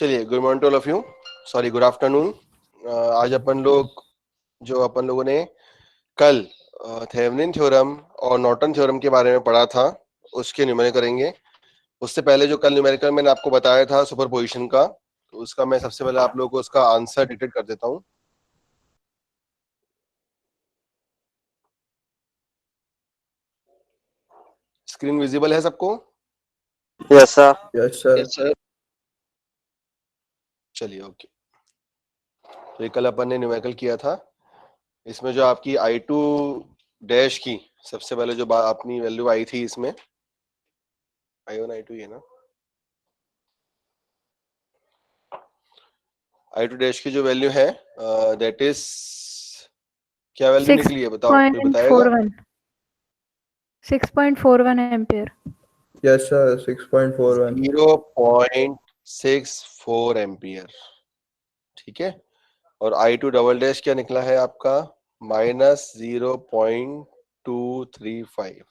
चलिए, good morning to all of you, sorry good afternoon. आज अपन लोगों ने कल थेवेनिन थ्योरम और नॉर्टन थ्योरम के बारे में पढ़ा था, उसके न्यूमेरिकल करेंगे। उससे पहले जो कल न्यूमेरिकल मैंने आपको बताया था सुपरपोजिशन का, तो उसका मैं सबसे पहले आप लोगों को उसका आंसर डिटेक्ट कर देता हूँ। स्क्रीन विजिबल है सबको? Yes sir. Yes sir. Yes sir. चलिए, ओके। तो ये कल अपन ने न्यूमेरिकल किया था। इसमें जो आपकी I2 डैश की सबसे पहले जो अपनी वैल्यू आई थी, इसमें I1 I2 ये ना, I2 डैश की जो वैल्यू है दैट इज, क्या वैल्यू निकली है बताओ, कोई बताएगा? 6.41 एम्पियर। Yes sir, 6.41। 0.64 एम्पियर, ठीक है। और I2 डबल डैश क्या निकला है आपका? -0.235।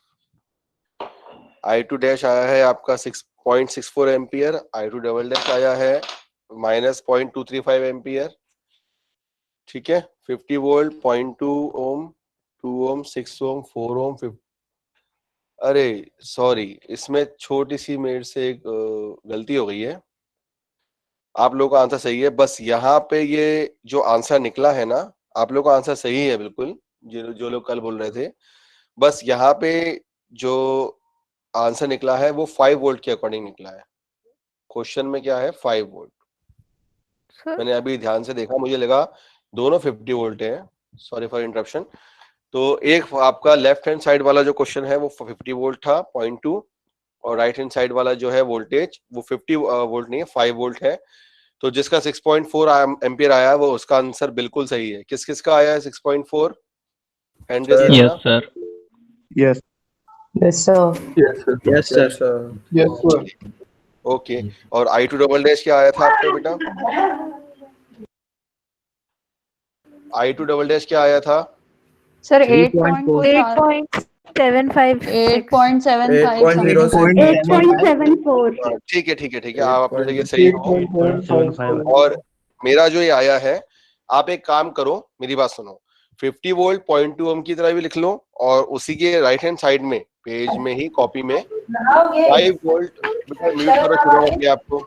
I2 डैश आया है आपका 6.64 एम्पियर, I2 डबल डैश आया है -0.235 एम्पियर, ठीक है। 50 वोल्ट, 0.2 ओम, 2 ओम, 6 ओम, 4 ओम, 50। अरे सॉरी, इसमें छोटी सी मेरे से एक गलती हो गई है। आप लोगों का आंसर सही है, बस यहाँ पे ये जो आंसर निकला है ना, आप लोगों का आंसर सही है बिल्कुल, जो लोग कल बोल रहे थे। बस यहाँ पे जो आंसर निकला है वो 5 वोल्ट के अकॉर्डिंग निकला है। क्वेश्चन में क्या है? 5 वोल्ट। मैंने अभी ध्यान से देखा, मुझे लगा दोनों 50 वोल्ट है, सॉरी फॉर इंटरप्शन। तो एक आपका लेफ्ट हैंड साइड वाला जो क्वेश्चन है वो 50 वोल्ट था, 0.2, और राइट हैंड साइड वाला जो है वोल्टेज वो 50 वोल्ट नहीं है, 5 वोल्ट है। तो जिसका 6.4 एम्पियर आया वो उसका आंसर बिल्कुल सही है। किस किस का आया है 6.4? हैंड रेज Yes, करना। Sir. Yes yes sir. Yes sir. Yes sir. Yes sir. Okay, और I2 डबल डैश क्या आया था आपका बेटा? I2 डबल डैश क्या आया था? सर 3.4 8.756 8.06 8.74। ठीक है ठीक है ठीक है, आप अपनी जगह सही हो। और मेरा जो ये आया है, आप एक काम करो, मेरी बात सुनो, 50 वोल्ट 0.2 ओम की तरह भी लिख लो, और उसी के राइट हैंड साइड में पेज में ही कॉपी में 5 वोल्ट। बेटा म्यूट करो शुरू अपने आप को।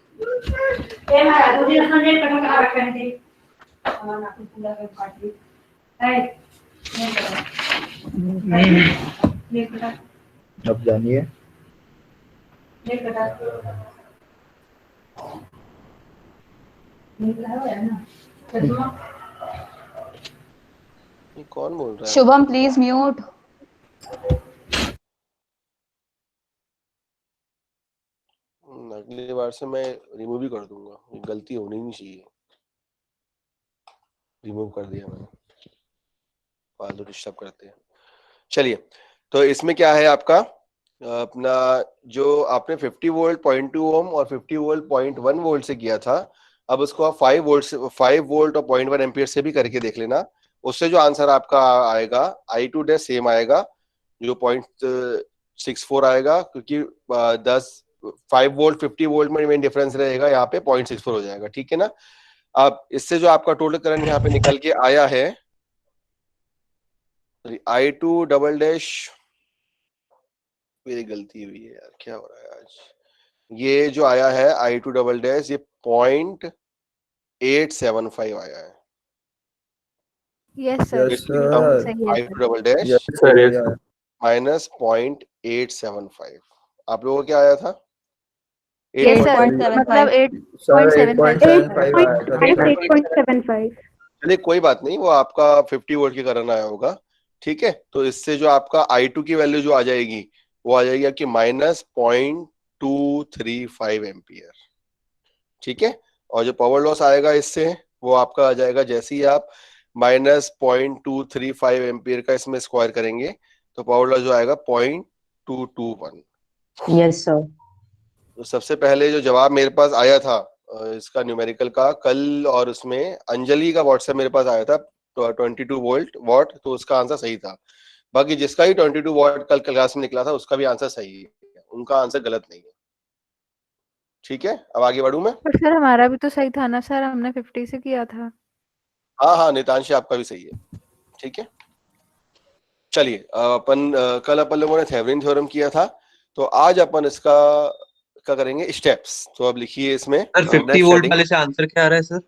अब जानिए। ये कौन बोल रहा है? Shubham please mute. अगली बार से मैं रिमूव ही कर दूंगा, ये गलती होनी नहीं चाहिए। रिमूव कर दिया मैंने, फालतू डिस्टर्ब करते हैं। चलिए, तो इसमें क्या है आपका अपना, जो आपने 50 वोल्ट 0.2 ओम और 50 वोल्ट 0.1 वोल्ट से किया था, अब उसको आप 5 वोल्ट और 0.1 एम्पियर से भी करके देख लेना। उससे जो आंसर आपका आएगा I2 डैश सेम आएगा, जो 0.64 आएगा, क्योंकि 5 वोल्ट 50 वोल्ट में मेन डिफरेंस रहेगा, यहाँ पे 0.64 हो जाएगा, ठीक है ना। अब इससे जो आपका टोटल करंट यहाँ पे निकल के आया है I2 डबल डैश, मेरी गलती हुई है यार, क्या हो रहा है आज। ये जो आया है I2 डबल डैश, ये 0.875 आया है। Yes sir, yes sir. I2 double dash yes sir. Minus 0.875। आप लोगों को क्या आया था? यस सर, मतलब 8.75। चलिए कोई बात नहीं, वो आपका 50 वोल्ट के कारण आया होगा, ठीक है। तो इससे जो आपका I2 की वैल्यू जो आ जाएगी वो आ जाएगी आपकी -0.235 एम्पियर, ठीक है। और जो पावर लॉस आएगा इससे, वो आपका आ जाएगा, जैसे ही आप -0.235 एम्पियर का इसमें स्क्वायर करेंगे तो पावर लॉस जो आएगा 0.221। Yes sir. तो सबसे पहले जो जवाब मेरे पास आया था इसका न्यूमेरिकल का कल, और उसमें अंजलि का व्हाट्सएप मेरे पास आया था 22 वॉट, तो उसका आंसर सही था। बाकी जिसका ही 22 वॉट कल क्लास में निकला था उसका भी आंसर सही है, उनका आंसर गलत नहीं है। ठीक है, अब आगे बढ़ूं मैं? पर सर हमारा भी तो सही था ना सर, हमने 50 से किया था। हाँ हाँ नितांशी, आपका भी सही है। ठीक है, चलिए कल अपन लोगों ने थेवेनिन थ्योरम किया था, तो आज अपन इसका क्या करेंगे, स्टेप्स। तो अब लिखिए इसमें सर 50 वोल्ट वाले से आंसर क्या आ रहा है सर?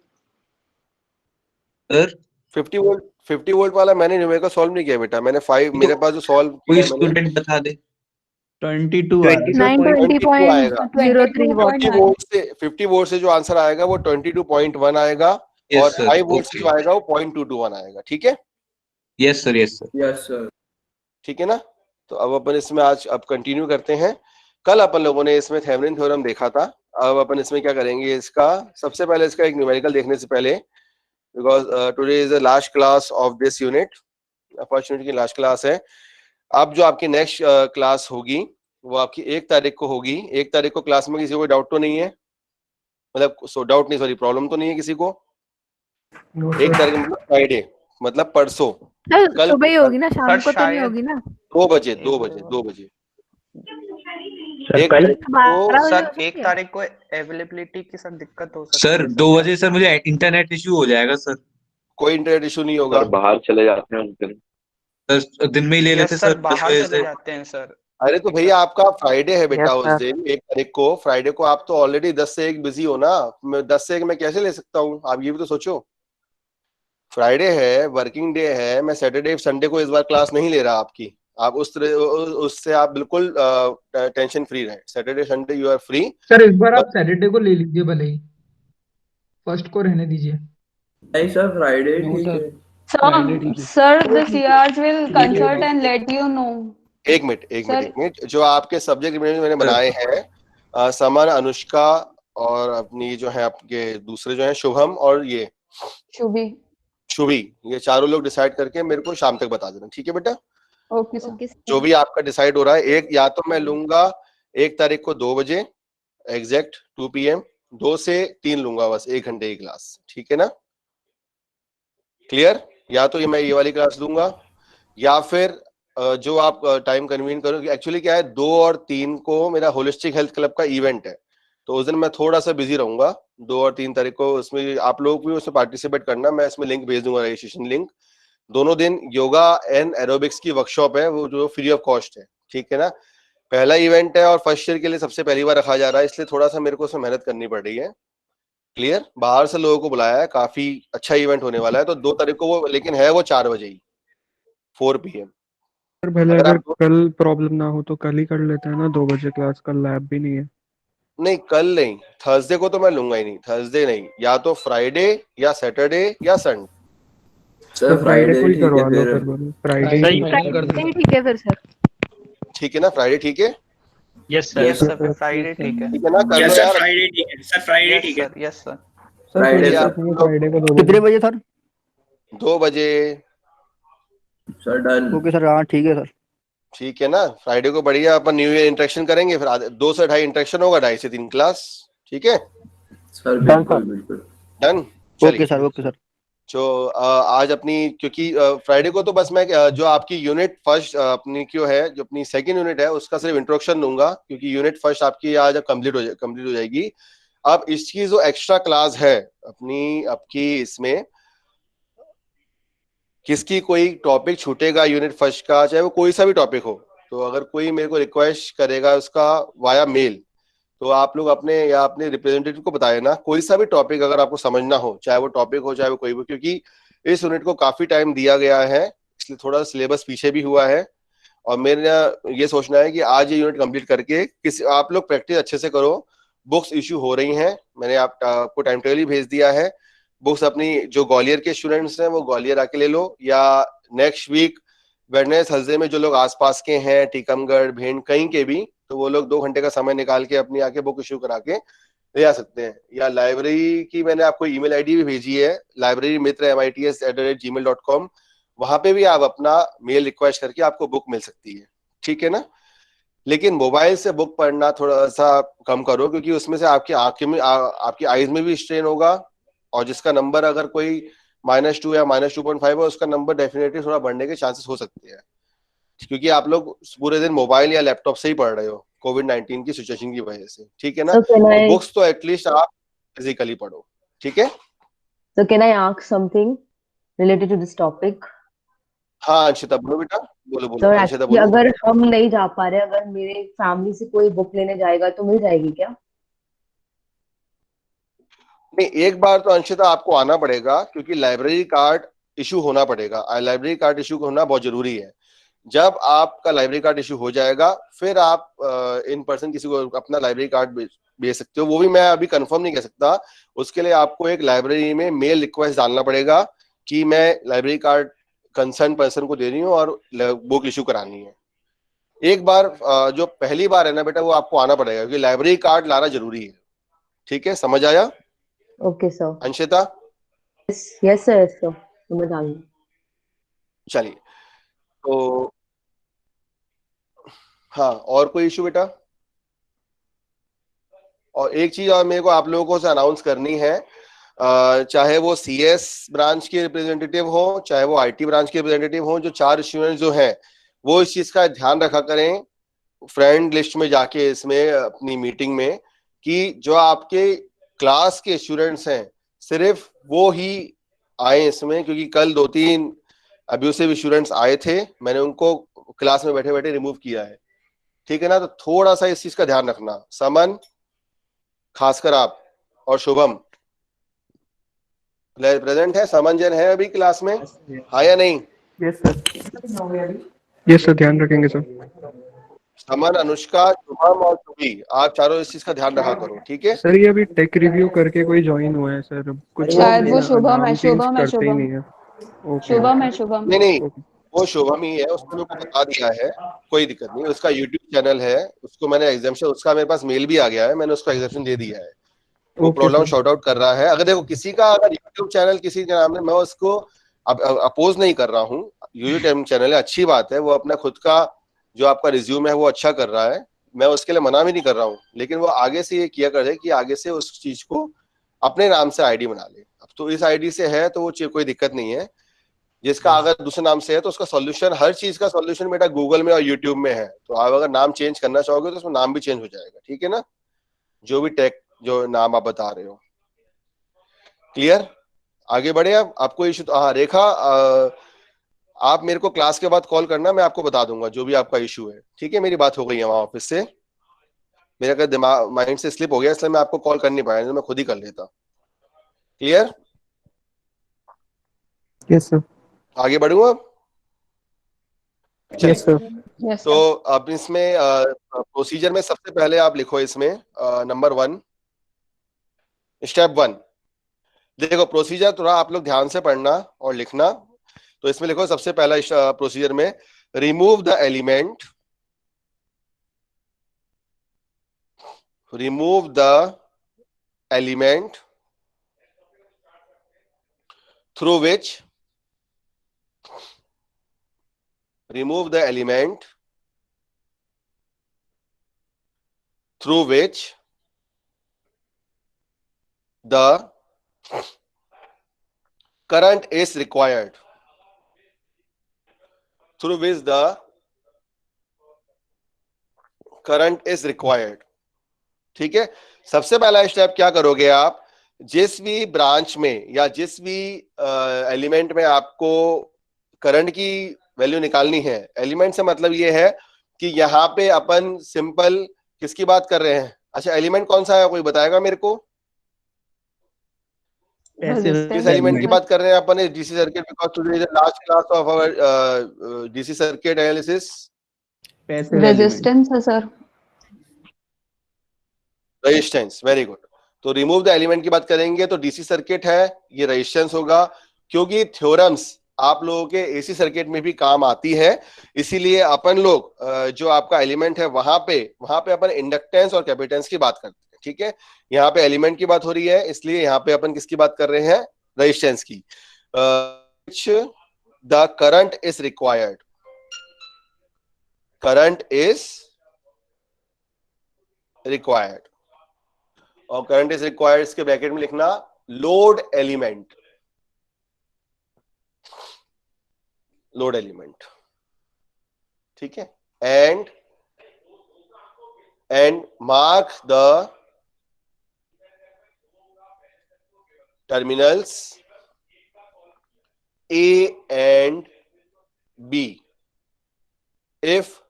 सर 50 वोल्ट वाला मैंने न्यूमेरिकल सॉल्व नहीं किया बेटा, मैंने 5 मेरे पास जो सॉल्व कोई किया मैंने स्टूडेंट बता दे। 22 920.03 वॉट। 50 वोल्ट से जो आंसर आएगा वो 22.1 आएगा, Yes, और sir. 5 वोल्ट से Okay. जो आएगा वो 0.221 आएगा। ठीक है, yes sir, yes sir. Yes sir. ठीक है ना। तो अब अपन इसमें आज अब कंटिन्यू करते हैं। कल अपन लोगों ने इसमें थेवेनिन थ्योरम देखा था, अब अपन इसमें क्या करेंगे, इसका सबसे पहले इसका एक न्यूमेरिकल देखने से पहले, because today is the last class of this unit, first unit की लास्ट क्लास है। अब जो आपकी नेक्स्ट क्लास होगी वो आपकी 1 तारीख को होगी। 1 तारीख को क्लास में किसी को डाउट तो नहीं है, मतलब डाउट नहीं, सॉरी, प्रॉब्लम तो नहीं है किसी को? 1 तारीख मतलब फ्राइडे, मतलब परसों। कल सुबह ही होगी ना, शाम को तो नहीं होगी ना? 2 बजे 2 बजे 2 बजे सर 1 कल तारीख को सर 1 तारीख को अवेलेबिलिटी की सर दिक्कत हो सकती है सर 2 बजे सर मुझे इंटरनेट इश्यू हो जाएगा सर। कोई इंटरनेट इशू नहीं होगा। बाहर चले जाते हैं उस दिन। सर दिन में ही ले यस लेते सर, सर 10 बाहर बजे चले से। जाते हैं सर। अरे तो भैया आपका फ्राइडे है बेटा, Yes, उस sir. दिन 1 तारीख को, फ्राइडे को आप तो ऑलरेडी 10 से 1 बिजी हो ना। मैं 10 से 1 मैं कैसे ले सकता हूँ, आप ये भी तो सोचो। फ्राइडे है, वर्किंग डे है, मैं सैटरडे संडे को इस बार क्लास नहीं ले रहा आपकी। आप उससे आप बिल्कुल टेंशन फ्री रहे। Saturday Sunday you are free. Sir इस बार आप सैटरडे को ले लीजिए, भले ही फर्स्ट को रहने दीजिए। नहीं सर, फ्राइडे ठीक है। Sir, the CRs will consult and let you know. एक मिनट, जो आपके सब्जेक्ट मैंने बनाए हैं समन, अनुष्का और अपनी जो है आपके दूसरे जो है शुभम और ये शुभी, ये चारों लोग डिसाइड करके मेरे को शाम तक बता देना। ठीक है बेटा, Okay, sir. जो भी आपका डिसाइड हो रहा है। एक या तो मैं लूंगा 1 तारीख को 2 बजे एग्जैक्ट 2 PM, 2 से 3 लूंगा, बस 1 घंटे की क्लास। ठीक है ना, क्लियर? या तो मैं ये वाली क्लास लूंगा, या फिर जो आप टाइम कन्वीन करो। एक्चुअली क्या है, 2 और 3 को मेरा होलिस्टिक हेल्थ क्लब का इवेंट है, तो उस दिन मैं थोड़ा सा बिजी रहूंगा। 2 और 3 तारीख को उसमें आप लोग भी उसमें पार्टिसिपेट करना, मैं इसमें लिंक भेज दूंगा, रजिस्ट्रेशन लिंक। दोनों दिन योगा एंड एरोबिक्स की वर्कशॉप है, वो जो फ्री ऑफ कॉस्ट है। ठीक है ना, पहला इवेंट है और फर्स्ट ईयर के लिए सबसे पहली बार रखा जा रहा है, इसलिए थोड़ा सा मेरे को उसमें मेहनत करनी पड़ रही है। क्लियर? बाहर से लोगों को बुलाया है, काफी अच्छा इवेंट होने वाला है। तो 2 तारीख को वो, लेकिन है वो 4 बजे ही, 4 PM। भले अगर अगर आप कल प्रॉब्लम ना हो तो कल ही कर लेते हैं ना, 2 बजे क्लास, कल लैब भी नहीं है। नहीं, कल नहीं, थर्सडे को तो मैं लूंगा ही नहीं। थर्सडे नहीं, या तो फ्राइडे या सैटरडे या संडे। सर फ्राइडे को ही ठीक है करवा लो फिर। फिर, फ्राइडे फ्राइडे ठीक है फिर सर। ठीक है ना, फ्राइडे ठीक है? यस सर, फिर फ्राइडे ठीक है। ठीक है ना, कर लो यार। फ्राइडे ठीक है सर, फ्राइडे ठीक है। Yes sir. फ्राइडे फ्राइडे को 2 कितने बजे सर? 2 बजे। Sir done. ओके सर, हाँ ठीक है सर। ठीक है ना, फ्राइडे को बढ़िया अपन न्यू ईयर इंटरेक्शन करेंगे, फिर 2 से 2.5 इंटरेक्शन होगा, 2.5 से 3 क्लास। ठीक है, सर बिल्कुल बिल्कुल done. Okay sir, okay sir. जो आज अपनी, क्योंकि फ्राइडे को तो बस मैं जो आपकी यूनिट फर्स्ट अपनी क्यों है, जो अपनी सेकंड यूनिट है उसका सिर्फ इंट्रोडक्शन दूंगा, क्योंकि यूनिट फर्स्ट आपकी आज कंप्लीट हो जाएगी। अब इसकी जो एक्स्ट्रा क्लास है अपनी, आपकी इसमें किसकी कोई टॉपिक छूटेगा यूनिट फर्स्ट का, चाहे वो कोई सा भी टॉपिक हो, तो अगर कोई मेरे को रिक्वेस्ट करेगा उसका वाया मेल, तो आप लोग अपने या अपने रिप्रेजेंटेटिव को बताए ना। कोई सा भी टॉपिक अगर आपको समझना हो, चाहे वो टॉपिक हो चाहे वो कोई भी, क्योंकि इस यूनिट को काफी टाइम दिया गया है, इसलिए थोड़ा सिलेबस पीछे भी हुआ है। और मेरा ये सोचना है कि आज ये यूनिट कंप्लीट करके आप लोग प्रैक्टिस अच्छे से करो। बुक्स इश्यू हो रही हैं, मैंने आपको टाइम टेबल ही भेज दिया है। बुक्स अपनी जो ग्वालियर के स्टूडेंट्स हैं वो ग्वालियर आके ले लो, या नेक्स्ट वीक वेडनेसडे थर्सडे में जो लोग आसपास के हैं, टीकमगढ़, भेंड, कहीं के भी, तो वो लोग 2 घंटे का समय निकाल के अपनी आके बुक इश्यू करा के ले आ सकते हैं। या लाइब्रेरी की मैंने आपको ईमेल आईडी भी भेजी है, librarymitra@gmail.com, वहां पे भी आप अपना मेल रिक्वेस्ट करके आपको बुक मिल सकती है। ठीक है ना, लेकिन मोबाइल से बुक पढ़ना थोड़ा सा कम करो, क्योंकि उसमें से आपकी आंखें में आपकी आईज में भी स्ट्रेन होगा, और जिसका नंबर अगर कोई -2 या -2.5 है, उसका नंबर डेफिनेटली थोड़ा बढ़ने के चांसेस हो सकते हैं, क्योंकि आप लोग पूरे दिन मोबाइल या लैपटॉप से ही पढ़ रहे हो। कोविड-19 की सिचुएशन की वजह से, ठीक है ना। So can और I बुक्स तो एटलीस्ट आप फिजिकली पढ़ो, ठीक है। so can I ask something related to this topic? हाँ अंशिता बोलो बेटा, बोलो बोलो सर अंशिता एक्चुअली बोलो। अगर हम नहीं जा पा रहे, अगर मेरे फैमिली से कोई बुक लेने जाएगा तो मिल जाएगी क्या? नहीं, एक बार तो अंशिता आपको आना पड़ेगा, क्योंकि लाइब्रेरी कार्ड इशू होना पड़ेगा। लाइब्रेरी कार्ड इशू होना बहुत जरूरी है। जब आपका लाइब्रेरी कार्ड इशू हो जाएगा, फिर आप इन पर्सन किसी को अपना लाइब्रेरी कार्ड भेज सकते हो। वो भी मैं अभी कंफर्म नहीं कह सकता। उसके लिए आपको एक लाइब्रेरी में मेल रिक्वेस्ट डालना पड़ेगा कि मैं लाइब्रेरी कार्ड कंसर्न पर्सन को दे रही हूँ और बुक इशू करानी है। एक बार जो पहली बार है ना बेटा, वो आपको आना पड़ेगा, क्योंकि लाइब्रेरी कार्ड लाना जरूरी है, ठीक है। समझ आया okay sir. Anshita? Yes sir, समझ आ गई। चलिए, तो हाँ, और कोई इशू बेटा? और एक चीज और मेरे को आप लोगों से अनाउंस करनी है, चाहे वो सीएस ब्रांच के रिप्रेजेंटेटिव हो, चाहे वो आईटी ब्रांच के रिप्रेजेंटेटिव हो, जो 4 स्टूडेंट जो हैं, वो इस चीज का ध्यान रखा करें फ्रेंड लिस्ट में जाके, इसमें अपनी मीटिंग में, कि जो आपके क्लास के स्टूडेंट्स हैं सिर्फ वो ही आए इसमें। क्योंकि कल 2-3 अब्यूसिव स्टूडेंट्स आए थे, मैंने उनको क्लास में बैठे बैठे रिमूव किया है, ठीक है ना। तो थोड़ा सा इस चीज का ध्यान रखना। समन, खासकर आप, और शुभम प्रेजेंट है। समन जैन है अभी क्लास में, हाँ या नहीं? यस सर, ध्यान रखेंगे सर। समन, अनुष्का, शुभम और शुभी, आप चारों इस चीज का ध्यान रखा करो, ठीक है। सर ये अभी टेक रिव्यू करके कोई ज्वाइन हुआ है सर, कुछ शायद वो शुभम है, नाम चेंज शुभम है, करते ही शुभम नहीं है। ओके शुभम है, शुभम। नहीं नहीं, वो शुभम ही है, उसने मेरे को बता दिया है, कोई दिक्कत नहीं। उसका यूट्यूब चैनल है, उसको मैंने एग्जाम्शन, उसका मेरे पास मेल भी आ गया है, मैंने उसको एग्जाम्शन दे दिया है। वो okay problem sir. Short out कर रहा है। अगर देखो किसी का अगर यूट्यूब चैनल किसी के नाम में, मैं उसको अपोज नहीं कर रहा हूँ। यूट्यूब चैनल है, अच्छी बात है, वो अपना खुद का जो आपका रिज्यूम है वो अच्छा कर रहा है, मैं उसके लिए मना भी नहीं कर रहा हूँ। लेकिन वो आगे से ये किया करे कि आगे से उस चीज को अपने नाम से आईडी बना ले। अब तो इस आईडी से है तो वो कोई दिक्कत नहीं है। जिसका अगर दूसरे नाम से है तो उसका सॉल्यूशन, हर चीज का सॉल्यूशन बेटा गूगल में और यूट्यूब में है। तो आप अगर नाम चेंज करना चाहोगे तो उसमें नाम भी चेंज हो जाएगा, ठीक है ना। जो भी टेक जो नाम आप बता रहे हो, क्लियर? आगे बढ़े आप। आपको इशू? हाँ रेखा, आप मेरे को क्लास के बाद कॉल करना, मैं आपको बता दूंगा जो भी आपका इशू है, ठीक है। मेरी बात हो गई है वहां ऑफिस से, मेरा का दिमाग माइंड से स्लिप हो गया, इसलिए मैं आपको कॉल कर नहीं पाया, तो मैं खुद ही कर लेता। क्लियर? Yes sir. आगे बढ़ूंगा अब? Yes sir. तो अब इसमें प्रोसीजर में सबसे पहले आप लिखो इसमें नंबर 1, स्टेप 1। देखो प्रोसीजर थोड़ा आप लोग ध्यान से पढ़ना और लिखना। तो इसमें लिखो सबसे पहला प्रोसीजर में, remove the element, remove the element through which remove the element through which the current is required, through which the current is required, ठीक है। सबसे पहला स्टेप क्या करोगे आप, जिस भी ब्रांच में या जिस भी एलिमेंट में आपको करंट की वैल्यू निकालनी है, एलिमेंट से मतलब ये है कि यहाँ पे अपन सिंपल किसकी बात कर रहे हैं? अच्छा एलिमेंट कौन सा है, कोई बताएगा मेरे को? किस एलिमेंट की बात कर रहे हैं अपन DC circuit? Because today is the last class of our DC circuit analysis. Resistance है सर। Resistance, very good. तो रिमूव द एलिमेंट की बात करेंगे तो डीसी सर्किट है, ये रेजिस्टेंस होगा, क्योंकि थ्योरम्स आप लोगों के एसी सर्किट में भी काम आती है। इसीलिए अपन लोग जो आपका एलिमेंट है वहां पे अपन इंडक्टेंस और कैपेसिटेंस की बात करते हैं, ठीक है। यहाँ पे एलिमेंट की बात हो रही है, इसलिए यहाँ पे अपन किसकी बात कर रहे हैं? रेजिस्टेंस की। The current is required, current is required, और करंट इज रिक्वायर्ड इसके ब्रैकेट में लिखना लोड एलिमेंट, लोड एलिमेंट, ठीक है। And and mark the terminals A and B if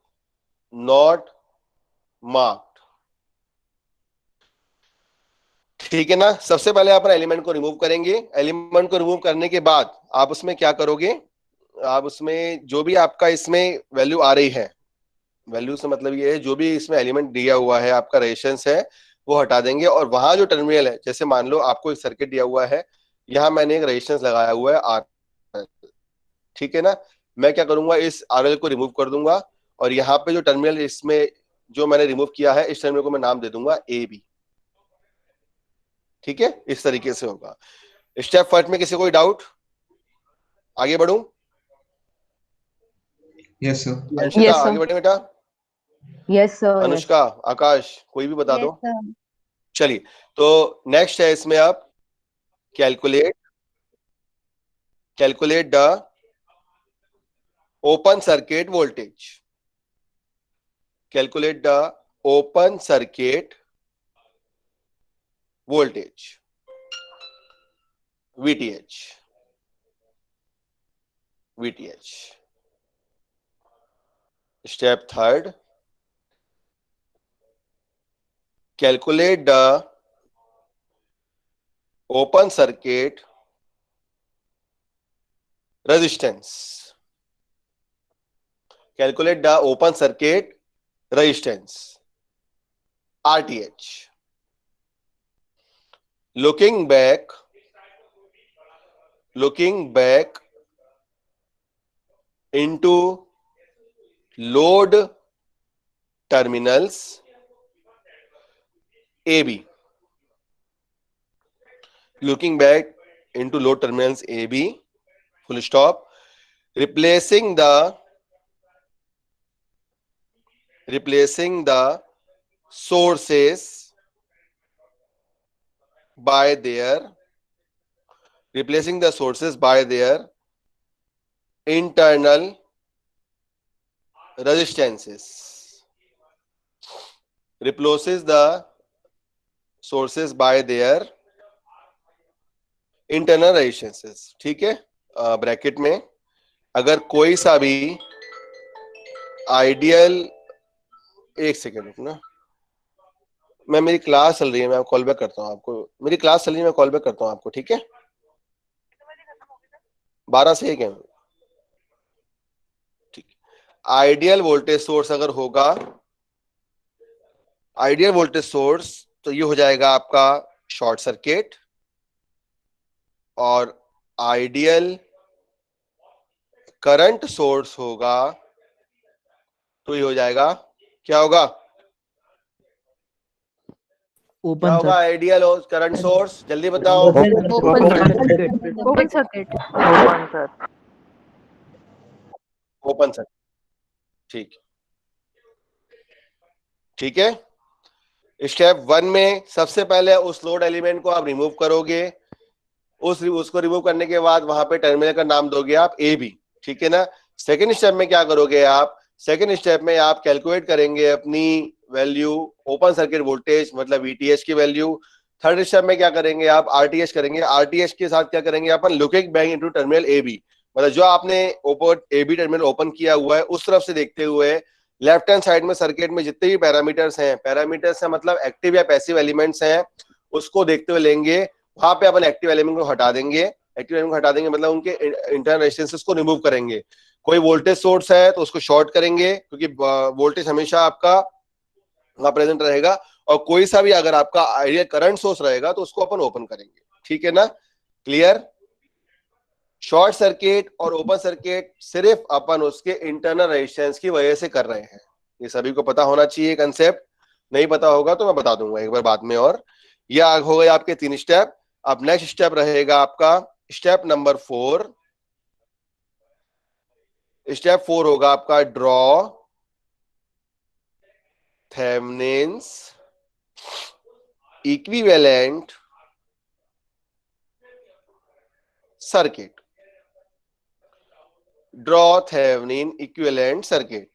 not marked. ठीक है ना। सबसे पहले अपन एलिमेंट को रिमूव करेंगे। एलिमेंट को रिमूव करने के बाद आप उसमें क्या करोगे, आप उसमें जो भी आपका इसमें वैल्यू आ रही है, वैल्यू से मतलब ये है जो भी इसमें एलिमेंट दिया हुआ है आपका रेजिस्टेंस है वो हटा देंगे, और वहां जो टर्मिनल है, जैसे मान लो आपको एक सर्किट दिया हुआ है, यहाँ मैंने एक रेजिस्टेंस लगाया हुआ है आर, ठीक है ना, मैं क्या करूंगा इस आरएल को रिमूव कर दूंगा, और यहाँ पे जो टर्मिनल इसमें जो मैंने रिमूव किया है इस टर्मिनल को मैं नाम दे दूंगा ए बी। ठीक है, इस तरीके से होगा। स्टेप फर्स्ट में किसी कोई डाउट, आगे बढ़ूं? Yes sir. Anshika Yes, sir. आगे बढ़े बेटा। Yes sir. अनुष्का, आकाश, कोई भी बता Yes, दो। sir. चलिए, तो नेक्स्ट है इसमें आप calculate the open circuit voltage. Calculate the open circuit voltage VTH। Step third, calculate the open circuit resistance. Calculate the open circuit resistance RTH। looking back into load terminals AB, looking back into load terminals AB, full stop, replacing the sources by their internal resistances। Replaces the sources by their internal resistances। ठीक है, bracket में अगर कोई सा भी ideal, एक second रुकना, मैं मेरी क्लास चल रही है, मैं कॉल बैक करता हूँ आपको, मेरी क्लास चल रही है, मैं कॉल बैक करता हूँ आपको, ठीक है? 12 से 1 है। ठीक, आइडियल वोल्टेज सोर्स अगर होगा, आइडियल वोल्टेज सोर्स तो ये हो जाएगा आपका शॉर्ट सर्किट, और आइडियल करंट सोर्स होगा तो ये हो जाएगा, क्या होगा, क्या होगा आइडियल करंट सोर्स, जल्दी बताओ। Open circuit. Open circuit. ठीक है। स्टेप 1 में सबसे पहले उस लोड एलिमेंट को आप रिमूव करोगे, उसको रिमूव करने के बाद वहां पे टर्मिनल का नाम दोगे आप ए बी। ठीक है ना। सेकेंड स्टेप में क्या करोगे आप, सेकेंड स्टेप में आप कैलकुलेट करेंगे अपनी वैल्यू ओपन सर्किट वोल्टेज मतलब VTH की वैल्यू। थर्ड स्टेप में क्या करेंगे आप, RTH करेंगे। RTH के साथ क्या करेंगे अपन, looking back into terminal AB, मतलब जो आपने ओपन AB टर्मिनल ओपन किया हुआ है उस तरफ से देखते हुए लेफ्ट हैंड साइड में सर्किट में जितने भी पैरामीटर्स हैं मतलब एक्टिव या पैसिव एलिमेंट्स हैं उसको देखते हुए लेंगे। वहां पे अपन एक्टिव एलिमेंट को हटा देंगे, मतलब उनके इंटरनल रेजिस्टेंसेस को रिमूव करेंगे। कोई वोल्टेज सोर्स है तो उसको शॉर्ट करेंगे क्योंकि वोल्टेज हमेशा आपका वहां प्रेजेंट रहेगा, और कोई सा भी अगर आपका आइडियल करंट सोर्स रहेगा तो उसको अपन ओपन करेंगे। ठीक है ना, क्लियर। शॉर्ट सर्किट और ओपन सर्किट सिर्फ अपन उसके इंटरनल रेजिस्टेंस की वजह से कर रहे हैं, ये सभी को पता होना चाहिए कंसेप्ट। नहीं पता होगा तो मैं बता दूंगा एक बार बाद में। और यह हो गए आपके 3 स्टेप। अब नेक्स्ट स्टेप रहेगा आपका स्टेप नंबर 4। स्टेप 4 होगा आपका draw Thevenin's equivalent circuit. Draw Thevenin equivalent circuit.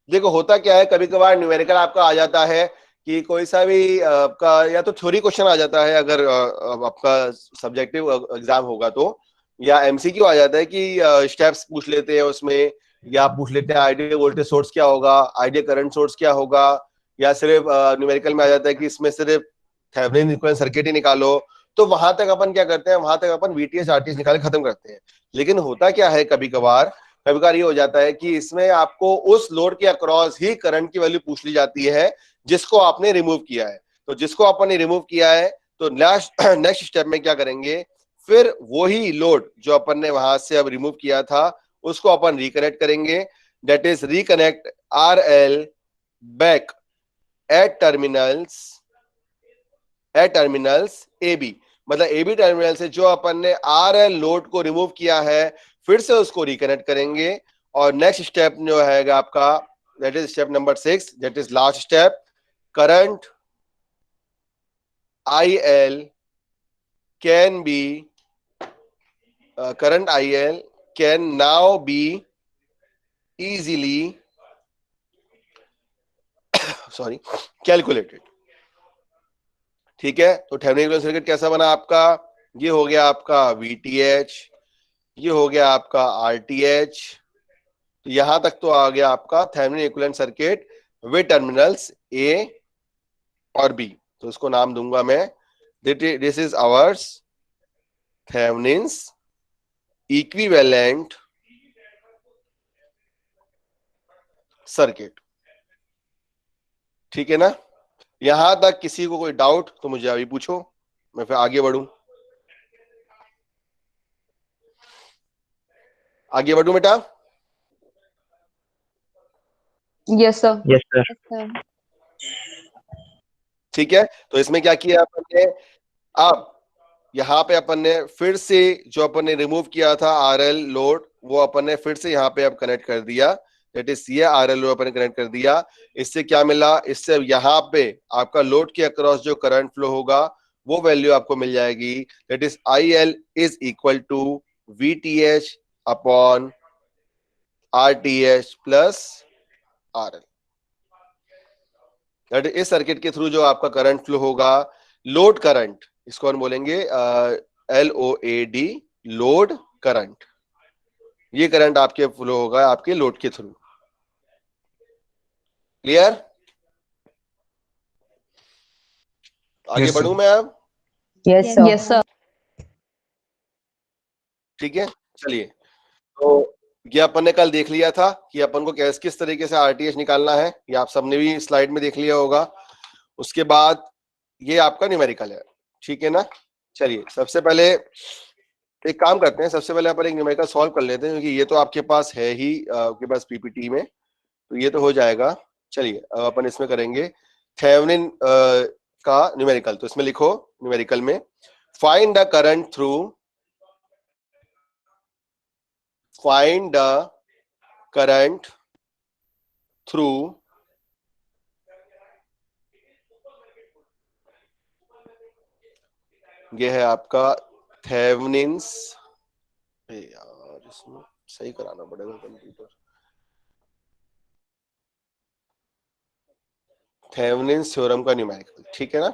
देखो होता क्या है, कभी कभार न्यूमेरिकल आपका आ जाता है कि कोई सा भी आपका या तो थ्योरी क्वेश्चन आ जाता है अगर आपका सब्जेक्टिव एग्जाम होगा तो, या एमसीक्यू आ जाता है कि स्टेप्स पूछ लेते हैं उसमें, या पूछ लेते हैं आइडियल वोल्टेज सोर्स क्या होगा, आइडियल करंट सोर्स क्या होगा, या सिर्फ न्यूमेरिकल में आ जाता है कि इसमें सिर्फ थेवेनिन इक्विवेलेंट सर्किट ही निकालो। तो वहां तक अपन क्या करते हैं, वहां तक अपन वीटीएस आरटीएस निकाल खत्म करते हैं। लेकिन होता क्या है, कभी कभार ये हो जाता है कि इसमें आपको उस लोड के अक्रॉस ही करंट की वैल्यू पूछ ली जाती है जिसको आपने रिमूव किया है। तो जिसको अपन ने रिमूव किया है तो नेक्स्ट स्टेप में क्या करेंगे, फिर वही लोड जो अपन ने वहां से अब रिमूव किया था उसको अपन रिकनेक्ट करेंगे। That is reconnect RL back at terminals A B. मतलब ए बी टर्मिनल से जो अपन ने आरएल लोड को रिमूव किया है फिर से उसको रिकनेक्ट करेंगे। और नेक्स्ट स्टेप जो है आपका, that is step number 6, that is last step. Current IL can now be easily calculated। ठीक है, तो थेवेनिन इक्विवेलेंट सर्किट कैसा बना आपका, ये हो गया आपका VTH, ये हो गया आपका RTH, तो यहां तक तो आ गया आपका Thevenin equivalent circuit with terminals A और B। तो इसको नाम दूंगा मैं, this is ours Thevenin's equivalent circuit. ठीक है ना, यहां तक किसी को कोई डाउट तो मुझे अभी पूछो, मैं फिर आगे बढ़ूं। आगे बढ़ूं बेटा? Yes sir. Yes sir. ठीक है, तो इसमें क्या किया अपन ने, अब यहाँ पे अपन ने फिर से जो अपन ने रिमूव किया था आरएल लोड वो अपन ने फिर से यहाँ पे अब कनेक्ट कर दिया। दैट इज ये आरएल लोड अपन ने कनेक्ट कर दिया। इससे क्या मिला, इससे यहाँ पे आपका लोड के अक्रॉस जो करंट फ्लो होगा वो वैल्यू आपको मिल जाएगी। That is IL is equal to VTH upon RTH plus RL। That is इस सर्किट के थ्रू जो आपका करंट फ्लो होगा, लोड करंट, इसको हम बोलेंगे LOAD, लोड करंट। ये करंट आपके फ्लो होगा आपके लोड के थ्रू। क्लियर? आगे Yes, sir. बढ़ूं मैं अब? Yes sir. Yes sir. ठीक है, चलिए। तो ये अपन ने कल देख लिया था कि अपन को किस तरीके से आरटीएच निकालना है, ये आप सबने भी स्लाइड में देख लिया होगा। उसके बाद ये आपका न्यूमेरिकल है, ठीक है ना। चलिए, सबसे पहले एक काम करते हैं, सबसे पहले अपन एक न्यूमेरिकल सॉल्व कर लेते हैं, क्योंकि ये तो आपके पास है ही, आपके पास पीपीटी में, तो ये तो हो जाएगा। चलिए, अब अपन इसमें करेंगे थेवेनिन का न्यूमेरिकल। तो इसमें लिखो न्यूमेरिकल में, find the current through, find the current through ये है आपका थेवेनिन्स, यार इसमें सही कराना पड़ेगा कंप्यूटर, थेवेनिन्स थ्योरम का न्यूमेरिकल। ठीक है ना।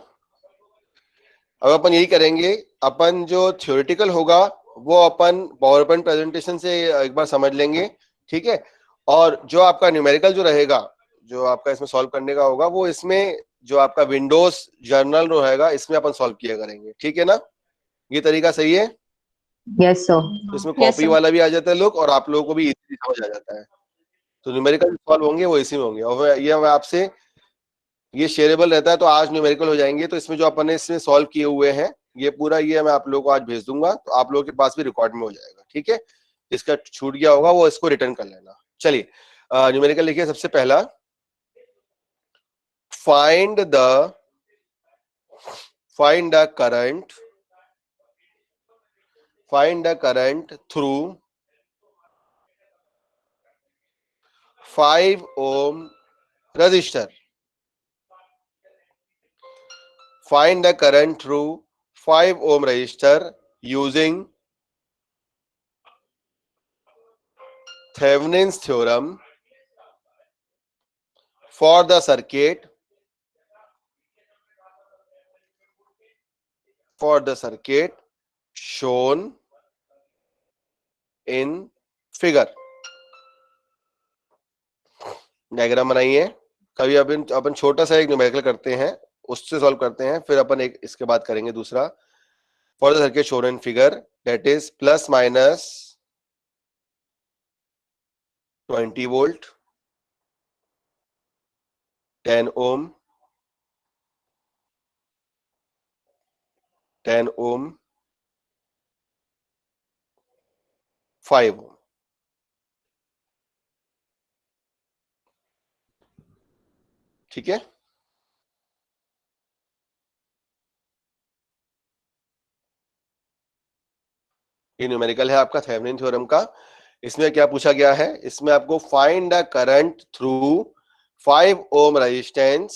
अब अपन यही करेंगे, अपन जो थ्योरेटिकल होगा वो अपन पावर पॉइंट प्रेजेंटेशन से एक बार समझ लेंगे, ठीक है। और जो आपका न्यूमेरिकल जो रहेगा, जो आपका इसमें सॉल्व करने का होगा, वो इसमें जो आपका विंडोज जर्नल रहेगा इसमें अपन सॉल्व किया करेंगे, ठीक है ना। ये तरीका सही है? Yes sir. तो इसमें कॉपी वाला भी आ जाता है लोग, और आप लोगों को भी इजीली समझ आ जाता है। तो न्यूमेरिकल सॉल्व होंगे वो इसी में होंगे, और ये मैं आपसे, ये शेयरेबल रहता है, तो आज न्यूमेरिकल हो जाएंगे। तो इसमें जो अपन ने इसमें सॉल्व किए हुए हैं ये पूरा, ये मैं आप लोगों को आज भेज दूंगा, तो आप लोगों के पास भी रिकॉर्ड में हो जाएगा, ठीक है। इसका छूट गया होगा वो इसको रिटर्न कर लेना। चलिए, न्यूमेरिकल लिखिए सबसे पहला, find the current through 5 ohm resistor। Find the current through 5 ohm resistor using Thevenin's theorem for the circuit for the circuit shown in figure. Diagram बनाइए. कभी अपन छोटा सा एक न्यूमेरिकल करते हैं, उससे सॉल्व करते हैं, फिर अपन एक इसके बाद करेंगे दूसरा. For the circuit shown in figure, that is plus minus 20 volt, 10 ohm, 10 ohm, 5 ohm. ठीक है. ये न्यूमेरिकल है आपका थेवेनिन थ्योरम का. इसमें क्या पूछा गया है? इसमें आपको find the current through 5 ohm resistance,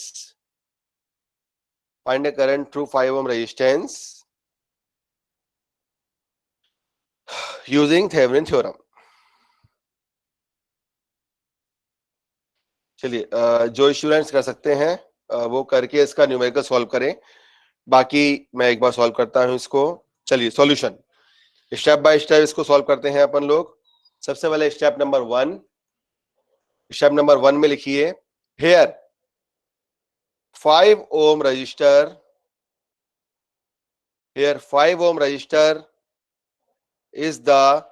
find the current through 5 ohm resistance using Thevenin theorem. चलिए, जो स्टूडेंट्स कर सकते हैं वो करके इसका न्यूमेरिकल सॉल्व करें. बाकी मैं एक बार सॉल्व करता हूं इसको. चलिए, सॉल्यूशन स्टेप बाय स्टेप इसको सॉल्व करते हैं अपन लोग. सबसे पहले स्टेप नंबर 1. स्टेप नंबर 1 में लिखिए, here 5 ohm register, here 5 ohm register is the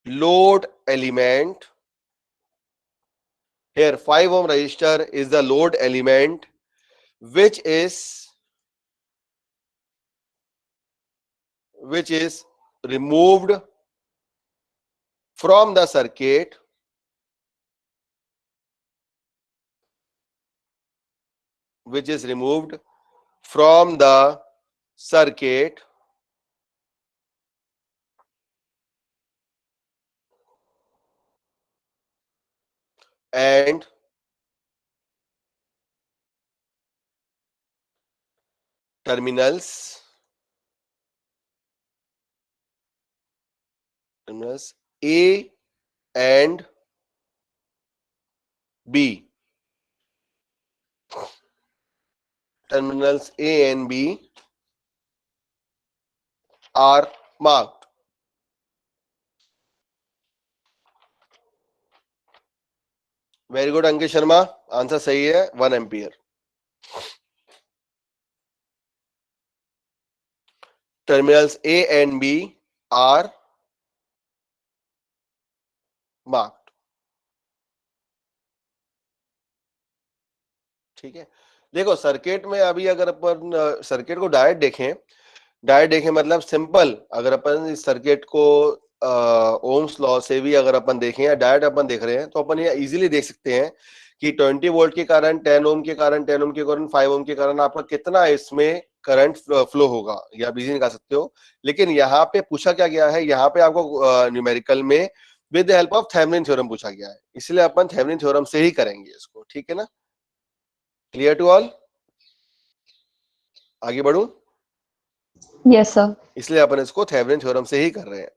load element. Here 5 ohm resistor is the load element which is removed from the circuit and terminals A and B. Terminals A and B are marked. Very good Ankit Sharma, answer सही है, 1 ampere. Terminals A and B are marked. ठीक है. देखो circuit में अभी अगर अपन circuit को direct देखें मतलब सिंपल, अगर अपन इस सर्किट को ओम्स लॉ से भी अगर अपन देखें या डायरेक्ट अपन देख रहे हैं तो अपन ये इजीली देख सकते हैं कि 20 वोल्ट के कारण 10 ओम के कारण 10 ओम के कारण 5 ओम के कारण आपका कितना इसमें करंट फ्लो होगा, या आप इजीली निकाल सकते हो. लेकिन यहाँ पे पूछा क्या गया है, यहाँ पे आपको न्यूमेरिकल में with the help of Thevenin theorem पूछा गया है, इसलिए अपन थेवेनिन थ्योरम से ही करेंगे इसको. ठीक है ना? Clear to all? आगे बढ़ूं? Yes sir. इसलिए अपन इसको थेवेनिन थ्योरम से ही कर रहे हैं.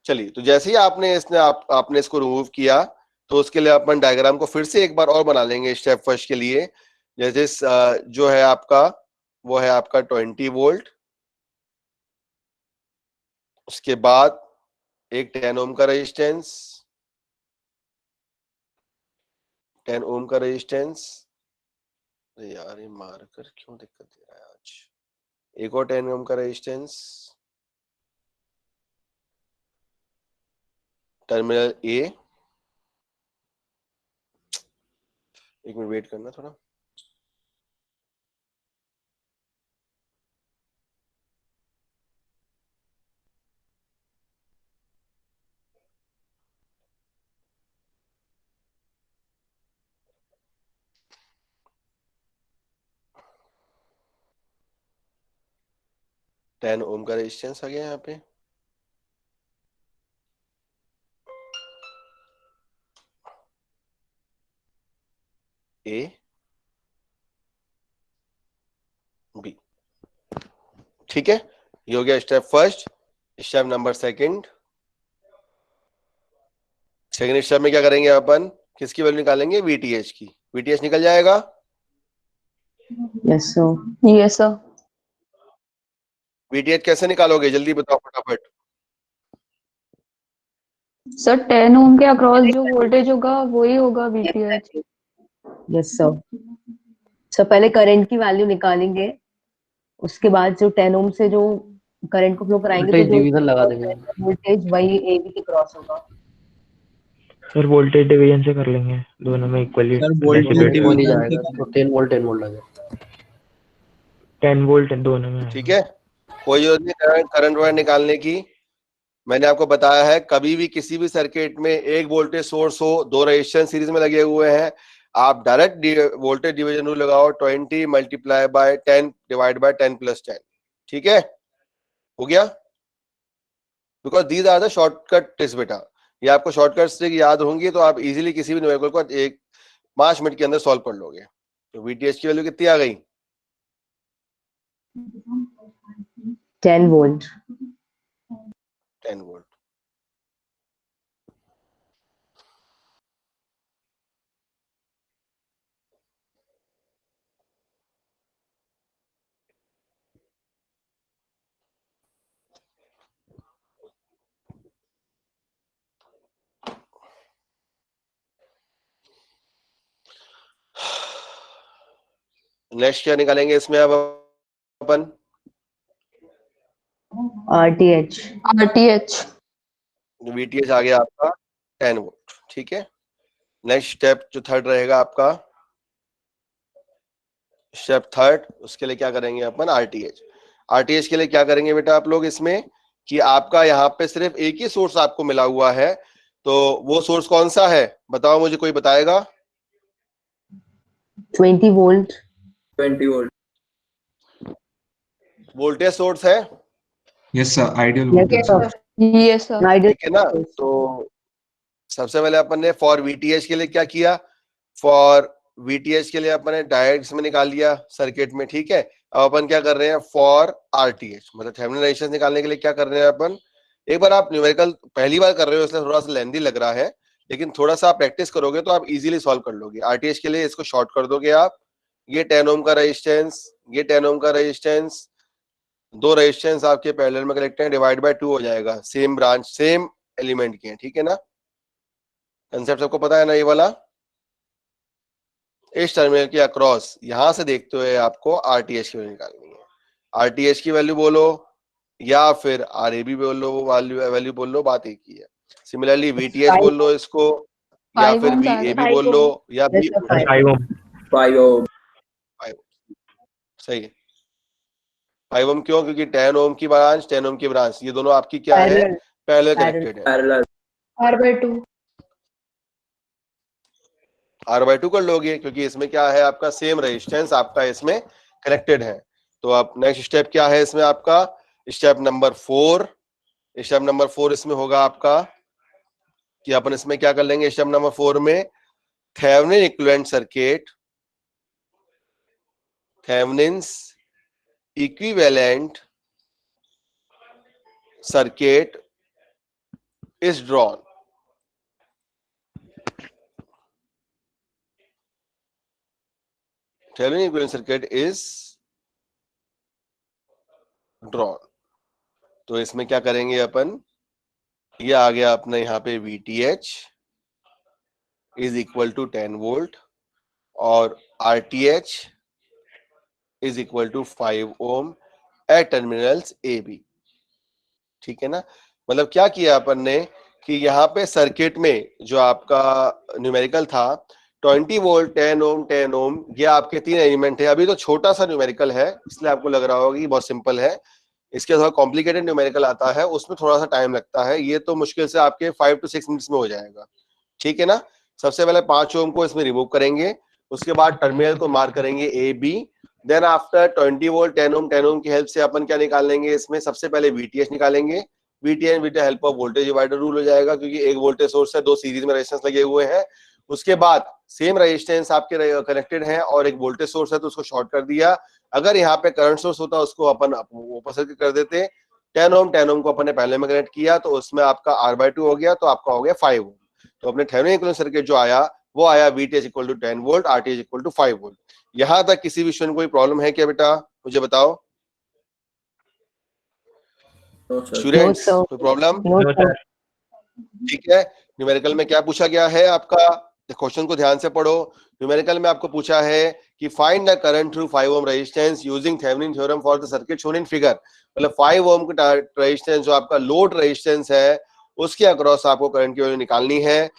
चलिए, तो जैसे ही आपने इसको रिमूव किया तो उसके लिए अपन डायग्राम को फिर से एक बार और बना लेंगे स्टेप फर्स्ट के लिए. जैसे जो है आपका वो है आपका 20 वोल्ट, उसके बाद एक 10 ओम का रेजिस्टेंस, 10 ओम का रेजिस्टेंस. यार ये मार्कर क्यों दिक्कत दे रहा है आज. एक और 10 ओम का रेजिस्टेंस, टर्मिनल ए. एक मिनट वेट करना थोड़ा. टेन ओम का रेजिस्टेंस आ गया यहाँ पे. A B. ठीक है, ये हो गया step first. Step number second step में क्या करेंगे अपन, किसकी वैल्यू निकालेंगे? वीटीएच की. वीटीएच निकल जाएगा. Yes sir. Yes, sir. VTH कैसे निकालोगे, जल्दी बताओ फटाफट। सर 10 ओम के अक्रॉस जो वोल्टेज होगा वही होगा VTH। Yes sir. सर पहले करंट की वैल्यू निकालेंगे, उसके बाद जो 10 ओम से जो करंट को फ्लो कराएंगे तो वोल्टेज जो डिवीजन लगा देंगे। वोल्टेज वही AB के क्रॉस होगा। सर वोल्टेज डिवीजन से कर लेंगे, दोनों में equally sir voltage equally division से जाएगा तो 10 वोल्ट आ जाएगा। 10 वोल्ट दोनों में ठीक है, कोई जरूरत नहीं करंट वायर निकालने की। मैंने आपको बताया है कभी भी किसी भी सर्किट में एक वोल्टेज सोर्स हो, दो रेजिस्टेंस सीरीज में लगे हुए हैं, आप डायरेक्ट वोल्टेज डिवीजन रूल लगाओ, 20 multiply by 10 divide by 10 plus 10। ठीक है, हो गया। Because these are the shortcut tips बेटा, ये आपको शॉर्टकट ट्रिक याद होंगी तो आप इजीली किसी भी न्यूमेरिकल को 5 मिनट के अंदर सॉल्व कर लोगे। तो VTH की वैल्यू कितनी आ गई? 10 वोल्ट। 10 वोल्ट। नेक्स्ट क्या निकालेंगे इसमें अब अपन? RTH। RTH। VTH आ गया आपका 10 वोल्ट। ठीक है, नेक्स्ट स्टेप जो थर्ड रहेगा आपका, स्टेप थर्ड, उसके लिए क्या करेंगे अपन? RTH। RTH के लिए क्या करेंगे बेटा आप लोग इसमें कि आपका यहाँ पे सिर्फ एक ही सोर्स आपको मिला हुआ है, तो वो सोर्स कौन सा है बताओ मुझे, कोई बताएगा? 20 वोल्ट। 20 वोल्ट। वोल्टेज सोर्स है। Yes sir, ideal Yes, voltage. sir. Yes, sir. Ideal ठीक है ना, source. तो सबसे पहले अपन ने फॉर VTH के लिए क्या किया? फॉर VTH के लिए अपन ने डायरेक्ट इसमें निकाल लिया सर्किट में। ठीक है, अब अपन क्या कर रहे हैं? फॉर RTH मतलब थेवेनिन रेजिस्टेंस निकालने के लिए क्या कर रहे हैं अपन? एक बार आप न्यूमेरिकल पहली बार कर रहे हो इसलिए थोड़ा सा लेंथी लग रहा है, लेकिन थोड़ा सा आप प्रैक्टिस करोगे तो आप इजीली सॉल्व कर लोगे। RTH के लिए इसको शॉर्ट कर दोगे आप, ये 10 ओम का रेजिस्टेंस, ये 10 ओम का रेजिस्टेंस, दो रेजिस्टेंस आपके पैरेलल में कनेक्टेड हैं, डिवाइड बाय 2 हो जाएगा, सेम ब्रांच सेम एलिमेंट के हैं। ठीक है ना, कंसेप्ट सबको पता है ना ये वाला? इस टर्मिनल के अक्रॉस यहां से देखते हुए आपको RTH की वैल्यू निकालनी है। RTH की वैल्यू बोलो या फिर RAB बोलो, वैल्यू बोल लो, बात एक ही है। सिमिलरली VTH बोल लो इसको, या फिर VAB बोल लो, या भी 5 ओम। 5 ओम। सही है। 5 ओम क्यों? क्योंकि 10 ओम की ब्रांच 10 ओम की ब्रांच ये दोनों आपकी क्या है? पैरेलल कनेक्टेड है। पैरेलल। R/2। R/2 कर लोगे क्योंकि इसमें क्या है? आपका सेम रेजिस्टेंस आपका इसमें कनेक्टेड है। तो अब नेक्स्ट स्टेप क्या है इसमें आपका? Step number 4। स्टेप नंबर 4 इसमें होगा आपका कि अपन इसमें क्या कर लेंगे? स्टेप नंबर 4 में Thevenin equivalent circuit, Thevenin's equivalent circuit is drawn. Thevenin equivalent circuit is drawn. तो इसमें क्या करेंगे अपन? ये आ गया अपने यहाँ पे VTH is equal to 10 volt और RTH is equal to 5 ohm at terminals AB. ठीक है ना, मतलब क्या किया अपन ने कि यहाँ पे सर्किट में जो आपका न्यूमेरिकल था 20 वोल्ट 10 ओम 10 ओम, ये आपके 3 एलिमेंट है। अभी तो छोटा सा न्यूमेरिकल है इसलिए आपको लग रहा होगा कि बहुत सिंपल है, इसके थोड़ा कॉम्प्लिकेटेड न्यूमेरिकल आता है उसमें थोड़ा सा टाइम लगता है। ये तो मुश्किल से आपके 5 to 6 मिनट्स में हो जाएगा। ठीक है ना, सबसे पहले 5 ओम को इसमें रिमूव करेंगे, उसके बाद टर्मिनल को मार्क करेंगे AB, देन आफ्टर 20 वोल्ट 10 ओम की हेल्प से अपन क्या निकाल लेंगे इसमें? सबसे पहले VTH निकालेंगे। VTH with the help of voltage divider rule हो जाएगा क्योंकि एक वोल्टेज सोर्स है, दो सीरीज में रेजिस्टेंस लगे हुए हैं। उसके बाद सेम रेजिस्टेंस आपके कनेक्टेड है और एक वोल्टेज सोर्स है तो उसको शॉर्ट कर दिया। अगर यहाँ पे करंट सोर्स होता उसको अपन ओपन सर्किट कर देते। 10 ओम को अपन ने पहले में कनेक्ट किया तो उसमें आपका R/2 हो गया तो आपका हो गया 5 ओम। तो अपने थेवेनिन इक्विवेलेंट सर्किट जो आया वो आया VTH equal to 10 volt, RTH equal to 5 volt. यहां तक किसी भी स्टूडेंट को कोई प्रॉब्लम है क्या बेटा, मुझे बताओ स्टूडेंट्स, कोई प्रॉब्लम? ठीक है, न्यूमेरिकल में क्या पूछा गया है आपका, क्वेश्चन को ध्यान से पढ़ो। न्यूमेरिकल में आपको पूछा है कि find the current through 5 ohm resistance using Thevenin theorem for the circuit shown in figure. मतलब 5 ओम का रेजिस्टेंस जो आपका लोड रेजिस्टेंस है उसके अक्रॉस आपको करंट की वैल्यू निकालनी है।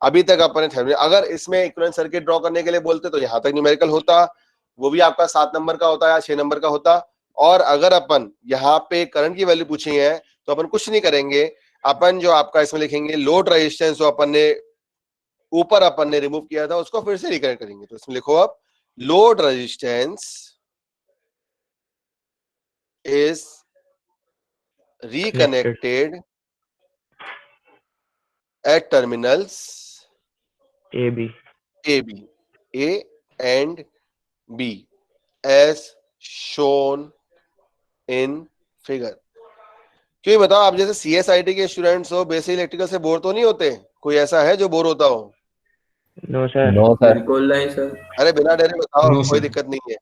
अभी तक अपने थेवेनिन, अगर इसमें इक्विवेलेंट सर्किट ड्रॉ करने के लिए बोलते तो यहाँ तक न्यूमेरिकल होता, वो भी आपका 7 नंबर का होता या 6 नंबर का होता। और अगर अपन यहाँ पे करंट की वैल्यू पूछी है तो अपन कुछ नहीं करेंगे, अपन जो आपका इसमें लिखेंगे लोड रेजिस्टेंस जो अपन ने ऊपर अपन ने रिमूव किया था उसको फिर से रिकनेक्ट करेंगे। तो इसमें लिखो आप load resistance is reconnected at terminals AB A and B as shown in figure। क्यों बताओ, आप जैसे CSIT के स्टूडेंट्स हो, बेसिक इलेक्ट्रिकल से बोर तो नहीं होते? कोई ऐसा है जो बोर होता हो? No sir. बिल्कुल नहीं सर। अरे बिना डरे बताओ, No, कोई sir. दिक्कत नहीं है।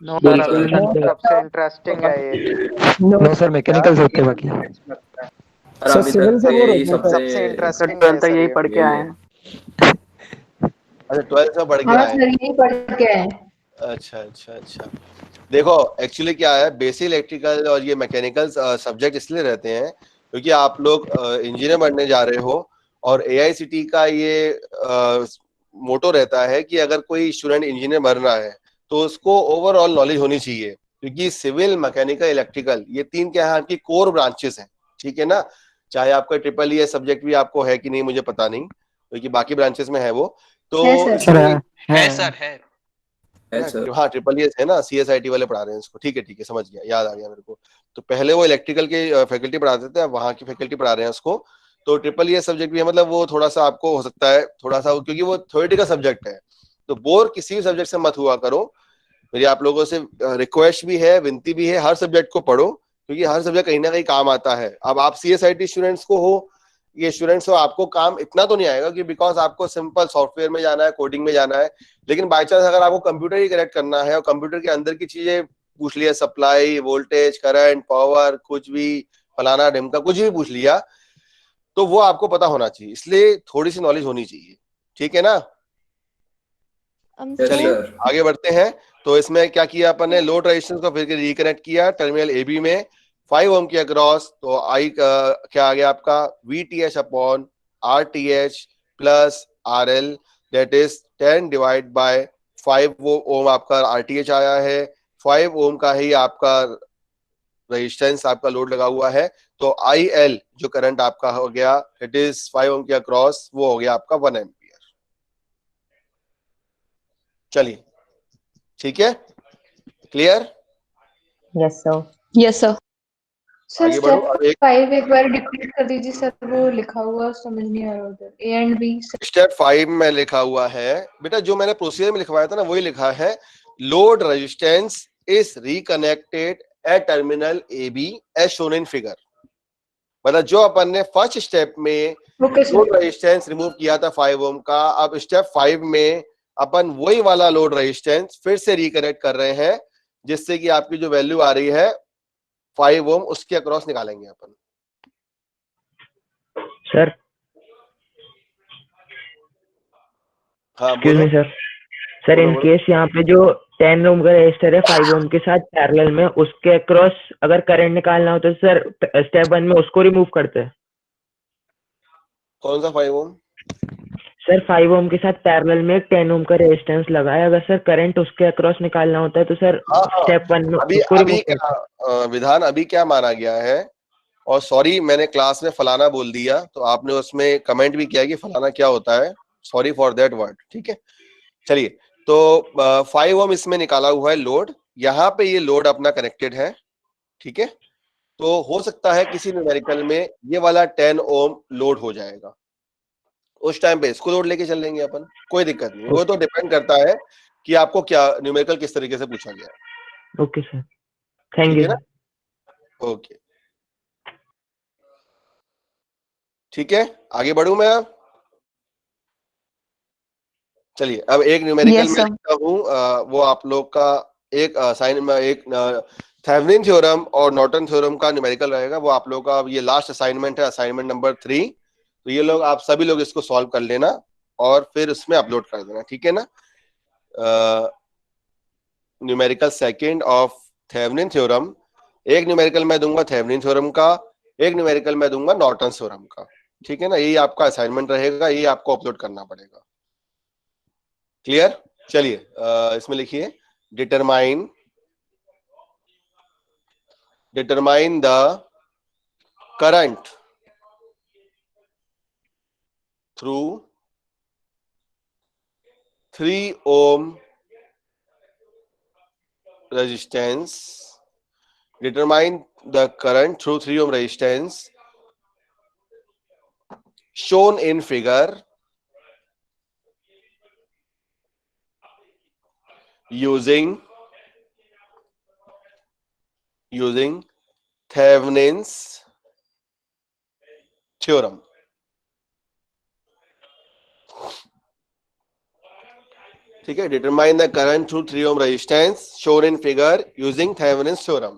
नो सर, सबसे इंटरेस्टिंग है ये। नो सर, मैकेनिकल से होते बाकी। और अभी तक तो यही सबसे इंटरेस्टिंग है सर, यही पढ़ के आए हैं। अच्छा 12th में पढ़ के हाँ आए? सर, यही पढ़ के आए। अच्छा अच्छा अच्छा। देखो एक्चुअली क्या है, बेसिक इलेक्ट्रिकल और ये मैकेनिकल सब्जेक्ट इसलिए रहते हैं क्योंकि आप लोग इंजीनियर बनने जा रहे हो और AICT का ये मोटो रहता है कि अगर कोई स्टूडेंट इंजीनियर बनना है तो उसको ओवरऑल नॉलेज होनी चाहिए, क्योंकि सिविल, मैकेनिकल, इलेक्ट्रिकल ये 3 क्या है आपकी कोर ब्रांचेस हैं, ठीक है ना। चाहे आपका EEE सब्जेक्ट भी आपको है कि नहीं मुझे पता नहीं, क्योंकि बाकी ब्रांचेस में है वो। तो है सर। है सर, है सर। हाँ EEE है ना, CSIT वाले पढ़ा रहे हैं इसको, ठीक है समझ गया, याद आ गया मेरे को। तो पहले वो इलेक्ट्रिकल के फैकल्टी पढ़ाते थे, अब वहाँ की फैकल्टी पढ़ा रहे हैं उसको। तो EEE सब्जेक्ट भी है, मतलब वो थोड़ा सा आपको हो सकता है थोड़ा सा, क्योंकि वो थ्योरेटिकल सब्जेक्ट है। तो बोर किसी भी सब्जेक्ट से मत हुआ करो, मेरी आप लोगों से रिक्वेस्ट भी है, विनती भी है, हर सब्जेक्ट को पढ़ो क्योंकि हर सब्जेक्ट कहीं ना कहीं काम आता है। अब आप CSIT स्टूडेंट्स को हो, ये स्टूडेंट्स हो, आपको काम इतना तो नहीं आएगा कि बिकॉज आपको सिंपल सॉफ्टवेयर में जाना है, कोडिंग में जाना है, लेकिन बाय चांस अगर आपको कंप्यूटर ही कनेक्ट करना है और कंप्यूटर के अंदर की चीजें पूछ लिया, सप्लाई, वोल्टेज, करंट, पावर, कुछ भी फलाना ढिमका कुछ भी पूछ लिया, तो वो आपको पता होना चाहिए, इसलिए थोड़ी सी नॉलेज होनी चाहिए, ठीक है ना। चलिए आगे बढ़ते हैं। तो इसमें क्या किया अपन ने, लोड रेजिस्टेंस को फिर रिकनेक्ट किया टर्मिनल AB में 5 ओम के अक्रॉस। तो आई क्या आ गया आपका VTH upon RTH plus RL, that is 10 divide bye 5 ओम आपका RTH आया है, 5 ओम का ही आपका रेजिस्टेंस आपका लोड लगा हुआ है। तो IL जो करंट आपका हो गया इट इज 5 ओम के अक्रॉस, वो हो गया आपका 1 एम्पियर। चलिए ठीक है, clear? Yes sir. Yes, sir. आगे बढ़ो। अब एक 5 एक बार रिपीट कर दीजिए सर, वो लिखा हुआ समझ नहीं आ रहा उधर। A and B स्टेप 5 में लिखा हुआ है बेटा, जो मैंने प्रोसीजर में लिखवाया था ना वही लिखा है, load resistance is reconnected at terminal AB as shown in figure. मतलब जो अपन ने फर्स्ट स्टेप में लोड रेजिस्टेंस रिमूव किया था 5 ओम का, अब स्टेप 5 में अपन वही वाला लोड रेजिस्टेंस फिर से रिकनेक्ट कर रहे हैं, जिससे कि आपकी जो वैल्यू आ रही है 5 ओम उसके अक्रॉस निकालेंगे अपन। सर हाँ एक्सक्यूज बोलो। मी सर। सर इन केस यहाँ पे जो 10 ओम का रेजिस्टर है 5 ओम के साथ पैरेलल में, उसके अक्रॉस अगर करंट निकालना हो तो सर स्टेप 1 में उसको रिमूव करते हैं। कौन सा 5 ओम? सर 5 ओम के साथ पैरेलल में 10 ओम का रेजिस्टेंस लगा है, अगर सर करंट उसके अक्रॉस निकालना होता है तो सर स्टेप 1 में अभी उसको अभी रिमूव करते हैं। क्या विधान अभी क्या माना गया है, और सॉरी मैंने क्लास में फलाना बोल दिया तो आपने उसमें कमेंट भी किया कि फलाना क्या होता है, सॉरी फॉर दैट वर्ड, ठीक है। चलिए तो 5 ओम इसमें निकाला हुआ है लोड, यहाँ पे ये लोड अपना कनेक्टेड है, ठीक है। तो हो सकता है किसी न्यूमेरिकल में ये वाला 10 ओम लोड हो जाएगा, उस टाइम पे इसको लोड लेके चलेंगे अपन, कोई दिक्कत नहीं, वो तो डिपेंड करता है कि आपको क्या न्यूमेरिकल किस तरीके से पूछा गया है। ओके सर, थैंक ठीक यू है ना, ओके ठीक है। आगे बढ़ूं मैं अब? चलिए अब एक न्यूमेरिकल Yes, में sir. लिखता हूँ, वो आप लोग का एक एक थेवेनिन थ्योरम और नॉर्टन थ्योरम का न्यूमेरिकल रहेगा, वो आप लोग का ये लास्ट असाइनमेंट है, असाइनमेंट नंबर 3। तो ये लोग आप सभी लोग इसको सॉल्व कर लेना और फिर उसमें अपलोड कर देना, ठीक है ना। Numerical second of Thevenin theorem, एक न्यूमेरिकल मैं दूंगा थेवेनिन थ्योरम का, एक न्यूमेरिकल मैं दूंगा नॉर्टन थ्योरम का, ठीक है ना। यही आपका असाइनमेंट रहेगा, यही आपको अपलोड करना पड़ेगा। क्लियर? चलिए इसमें लिखिए determine the current through 3 ohm resistance. Determine the current through 3 ohm resistance shown in figure using Thevenin's theorem. ठीक है, determine the current through 3 ohm resistance shown in figure using Thevenin's theorem.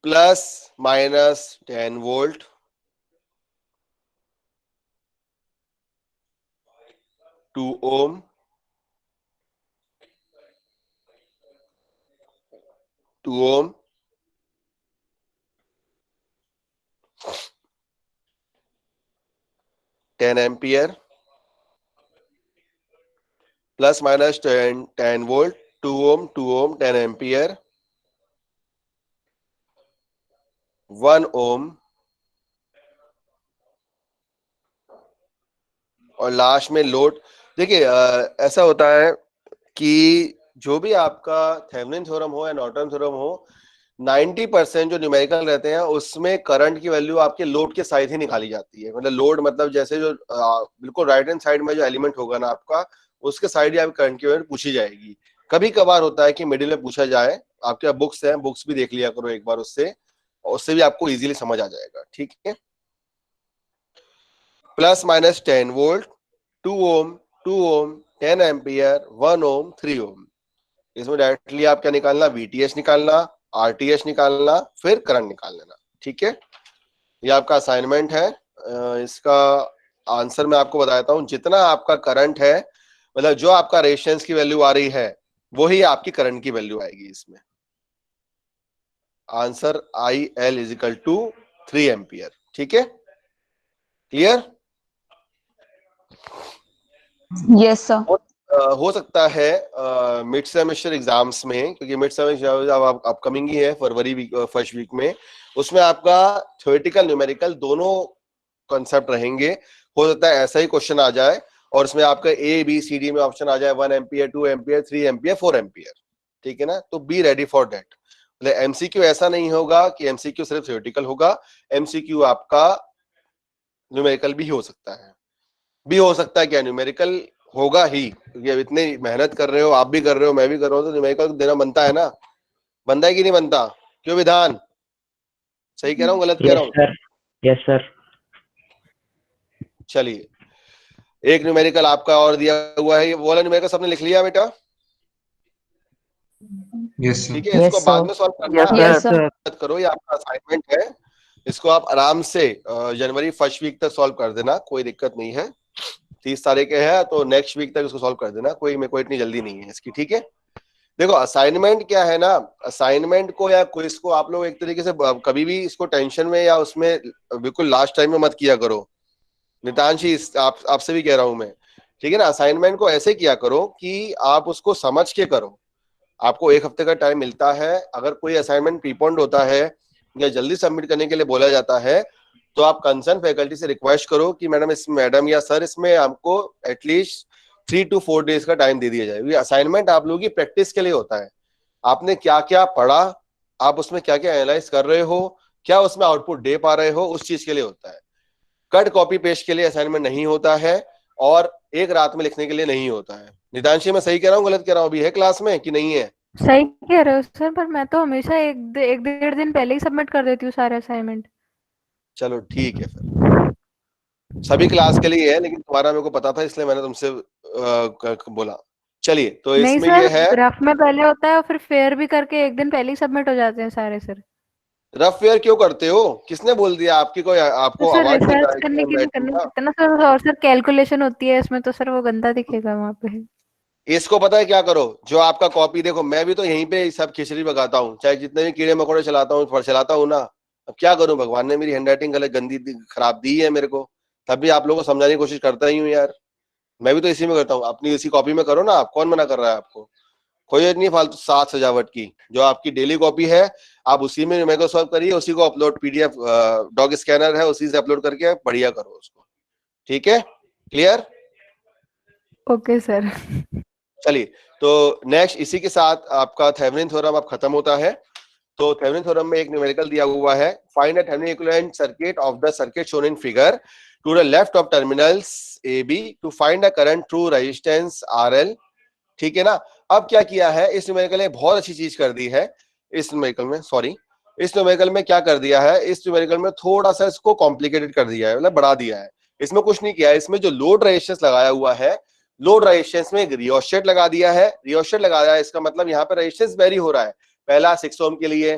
Plus minus 10 volt, 2 ohm, 2 ohm, 10 ampere, plus minus 10 volt, 2 ohm, 2 ohm, 10 ampere, 1 ohm, और last में load. देखिए ऐसा होता है कि जो भी आपका थेवेनिन थ्योरम हो या नॉर्टन थ्योरम हो, 90% जो न्यूमेरिकल रहते हैं उसमें करंट की वैल्यू आपके लोड के साइड ही निकाली जाती है। मतलब लोड मतलब जैसे जो बिल्कुल राइट हैंड साइड में जो एलिमेंट होगा ना आपका, उसके साइड ही आप करंट की वैल्यू पूछी जाएगी। कभी कभार होता है कि मिडिल में पूछा जाए, आपके बुक्स हैं, बुक्स भी देख लिया करो एक बार, उससे भी आपको इजीली समझ आ जाएगा, ठीक है। Plus minus 10 volt, 2 ohm, 2 ohm, 10 ampere, 1 ohm, 3 ohm। इसमें डायरेक्टली आप क्या निकालना, VTH निकालना, RTH निकालना, फिर करंट निकाल लेना, ठीक है। ये आपका असाइनमेंट है। इसका आंसर मैं आपको बताता हूँ। जितना आपका करंट है, मतलब जो आपका रेजिस्टेंस की वैल्यू आ रही है, वही आपकी करंट की वैल्यू आएगी इसमें। Answer IL is equal to 3 ampere, ठीक है। क्लियर? Yes, sir. हो सकता है मिड सेमेस्टर एग्जाम्स में, क्योंकि मिड सेमेस्टर अब अपकमिंग ही है फरवरी फर्स्ट वीक में, उसमें आपका थ्योरेटिकल न्यूमेरिकल दोनों कॉन्सेप्ट रहेंगे। हो सकता है ऐसा ही क्वेश्चन आ जाए और उसमें आपका ABCD में ऑप्शन आ जाए 1 एम्पियर, 2 एम्पियर, 3 एम्पियर, 4 एम्पियर, ठीक है ना। तो बी रेडी फॉर दैट। मतलब MCQ ऐसा नहीं होगा कि MCQ सिर्फ थ्योरेटिकल होगा, MCQ आपका न्यूमेरिकल भी हो सकता है। भी हो सकता है क्या, न्यूमेरिकल होगा ही, क्योंकि अब इतनी मेहनत कर रहे हो, आप भी कर रहे हो, मैं भी कर रहा हूँ, तो न्यूमेरिकल देना बनता है ना। बनता है कि नहीं बनता? क्यों विधान? सही कह रहा हूँ, गलत कह रहा हूँ? Sir, yes sir. चलिए एक न्यूमेरिकल आपका और दिया हुआ है, ये वाला न्यूमेरिकल सबने लिख लिया बेटा? Yes sir. ठीक है, इसको बाद में सॉल्व करना, Yes, sir. मत करो, ये आपका असाइनमेंट है। इसको आप आराम से जनवरी फर्स्ट वीक तक सॉल्व कर देना, कोई दिक्कत नहीं है। 30 तारीख है तो नेक्स्ट वीक तक इसको सॉल्व कर देना, मेरे को इतनी जल्दी नहीं है इसकी, ठीक है। देखो असाइनमेंट क्या है ना, असाइनमेंट को या क्विज को आप लोग एक तरीके से कभी भी इसको टेंशन में या उसमें बिल्कुल लास्ट टाइम में मत किया करो। नितांशी आपसे भी कह रहा हूं मैं, ठीक है ना। असाइनमेंट को ऐसे किया करो कि आप उसको समझ के करो। आपको 1 हफ्ते का टाइम मिलता है, अगर कोई असाइनमेंट प्रीपोन्ड होता है या जल्दी सबमिट करने के लिए बोला जाता है, तो आप कंसर्न फैकल्टी से रिक्वेस्ट करो कि मैडम या सर इसमें हमको एटलीस्ट 3 to 4 डेज का टाइम दे दिया जाए। ये असाइनमेंट आप लोगों की प्रैक्टिस के लिए होता है। आपने क्या क्या पढ़ा, आप उसमें क्या क्या एनालाइज कर रहे हो, क्या उसमें आउटपुट दे पा रहे हो, उस चीज के लिए होता है। कट कॉपी पेस्ट के लिए असाइनमेंट नहीं होता है और एक रात में लिखने के लिए नहीं होता है। नितांशी मैं सही कह रहा हूँ, गलत कह रहा हूँ? अभी है क्लास में कि नहीं है? सही कह रहे हो सर, पर मैं तो हमेशा एक डेढ़ दिन पहले ही सबमिट कर देती हूँ सारे असाइनमेंट। चलो ठीक है फिर, सभी क्लास के लिए है, लेकिन तुम्हारा मेरे को पता था इसलिए मैंने तुमसे बोला। चलिए तो नहीं इसमें ये है, सर, रफ में पहले होता है और फिर फेयर भी करके एक दिन पहले ही सबमिट हो जाते हैं सारे सर। रफ फेयर क्यों करते हो? किसने बोल दिया? आपकी कोई आपको तो सर आवाज नहीं आ रिसर्च रही करने के लिए करना है? कितना सर, और सर कैलकुलेशन होती है इसमें, तो सर वो गंदा दिखेगा वहाँ पे। इसको पता है क्या करो, जो आपका कॉपी देखो, मैं भी तो यहीं पे सब खिचड़ी पकाता हूँ, चाहे जितने भी कीड़े मकोड़े चलाता हूँ ना। अब क्या करूं, भगवान ने मेरी हैंडराइटिंग गलत गंदी खराब दी है मेरे को, तब भी आप लोगों को समझाने की कोशिश करता ही हूँ यार। मैं भी तो इसी में करता हूँ, अपनी इसी कॉपी में करो ना आप, कौन मना कर रहा है आपको? कोई जरूरत नहीं फालतू साथ सजावट की, जो आपकी डेली कॉपी है आप उसी में मेरे को सॉल्व करिए, उसी को अपलोड पीडीएफ डॉग स्कैनर है उसी से अपलोड करके बढ़िया करो उसको, ठीक है? क्लियर? Okay sir. चलिए तो नेक्स्ट इसी के साथ आपका थेवेनिन थ्योरम अब खत्म होता है। तो थेवेनिन थ्योरम में एक न्यूमेरिकल दिया हुआ है, find the Thevenin equivalent circuit of the circuit shown in figure to the left of terminals A B to find the current through resistance RL. ठीक है ना? अब क्या किया है इस न्यूमेरिकल ने, बहुत अच्छी चीज कर दी है इस न्यूमेरिकल में, सॉरी इस न्यूमेरिकल में क्या कर दिया है, इस न्यूमेरिकल में थोड़ा सा इसको कॉम्प्लिकेटेड कर दिया है, मतलब बढ़ा दिया है। इसमें कुछ नहीं किया है, इसमें जो लोड रेजिस्टेंस लगाया हुआ है, लोड रेजिस्टेंस में एक रियोस्टेट लगा दिया है। रियोस्टेट लगा दिया है, इसका मतलब यहाँ पे रेजिस्टेंस वेरी हो रहा है, पहला 6 ओम के लिए,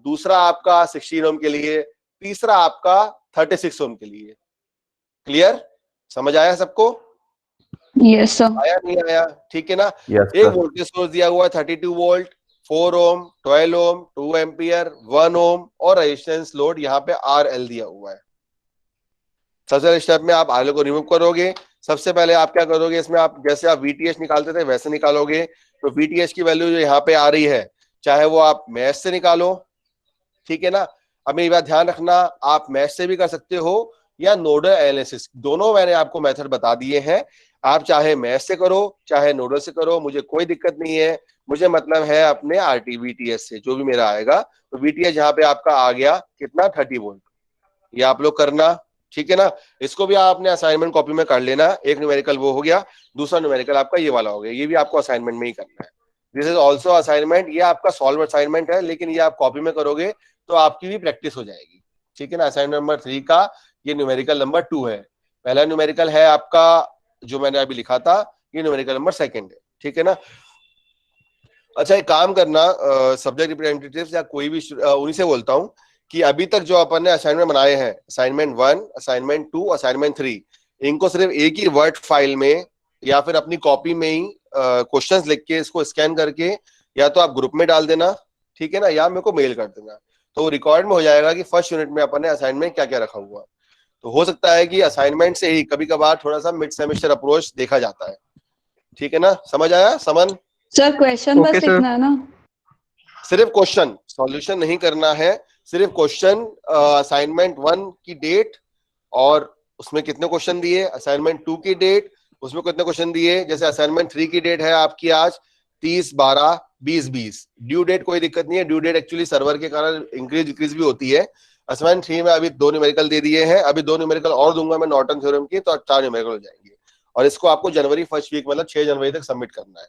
दूसरा आपका 16 ओम के लिए, तीसरा आपका 36 ओम के लिए। क्लियर? समझ आया सबको? Yes sir. आया नहीं आया? ठीक है ना? Yes, एक sir. वोल्टेज सोर्स दिया हुआ है 32 वोल्ट, 4 ओम, 12 ओम, 2 एम्पियर, 1 ओम और रेजिस्टेंस लोड यहाँ पे RL दिया हुआ है। सबसे पहले स्टेप में आप RL को रिमूव करोगे। सबसे पहले आप क्या करोगे, इसमें आप जैसे आप VTH निकालते थे वैसे निकालोगे। तो VTH की वैल्यू जो यहाँ पे आ रही है, चाहे वो आप मैथ से निकालो, ठीक है ना? अब मेरी बात ध्यान रखना, आप मैथ से भी कर सकते हो या नोडल एनालिसिस, दोनों मैंने आपको मेथड बता दिए हैं। आप चाहे मैथ से करो चाहे नोडल से करो, मुझे कोई दिक्कत नहीं है। मुझे मतलब है अपने RT-VTH से जो भी मेरा आएगा। तो VTH यहाँ पे आपका आ गया कितना, 30 वोल्ट। ये आप लोग करना, ठीक है ना? इसको भी आप अपने असाइनमेंट कॉपी में कर लेना। एक न्यूमेरिकल वो हो गया, दूसरा न्यूमेरिकल आपका ये वाला हो गया। ये भी आपको असाइनमेंट में ही करना है। दिस इज ऑल्सो असाइनमेंट, ये आपका सॉल्व असाइनमेंट है, लेकिन ये आप कॉपी में करोगे तो आपकी भी प्रैक्टिस हो जाएगी, ठीक है ना? असाइनमेंट नंबर 3 का ये न्यूमेरिकल नंबर 2 है। पहला न्यूमेरिकल है आपका जो मैंने अभी लिखा था, ये न्यूमेरिकल नंबर 2 है, ठीक है ना? अच्छा एक काम करना, सब्जेक्ट रिप्रेजेंटेटिव्स या कोई भी उन्हीं से बोलता हूँ कि अभी तक जो अपन ने असाइनमेंट बनाए हैं, असाइनमेंट 1, असाइनमेंट 2, असाइनमेंट 3, इनको सिर्फ एक ही वर्ड फाइल में या फिर अपनी कॉपी में ही क्वेश्चंस लिख के इसको स्कैन करके या तो आप ग्रुप में डाल देना, ठीक है ना, या मेरे को मेल कर देना। तो रिकॉर्ड में हो जाएगा कि फर्स्ट यूनिट में अपन ने असाइनमेंट क्या क्या रखा हुआ। तो हो सकता है कि असाइनमेंट से ही कभी कभार थोड़ा सा मिड सेमेस्टर अप्रोच देखा जाता है, ठीक है ना? समझ आया समन? सर क्वेश्चन बस लिखना है ना? सिर्फ क्वेश्चन, सॉल्यूशन नहीं करना है, सिर्फ क्वेश्चन। असाइनमेंट 1 की डेट और उसमें कितने क्वेश्चन दिए, असाइनमेंट 2 की डेट उसमें कितने क्वेश्चन दिए। जैसे असाइनमेंट 3 की डेट है आपकी आज 30/12/2020, ड्यू डेट कोई दिक्कत नहीं है। ड्यू डेट एक्चुअली सर्वर के कारण इंक्रीज डिक्रीज भी होती है। असाइनमेंट 3 में अभी 2 न्यूमेरिकल दे दिए हैं, अभी 2 न्यूमेरिकल और दूंगा मैं नॉर्टन थ्योरम की, तो 4 न्यूमेरिकल हो जाएंगे। और इसको आपको जनवरी फर्स्ट वीक मतलब 6 जनवरी तक सबमिट करना है,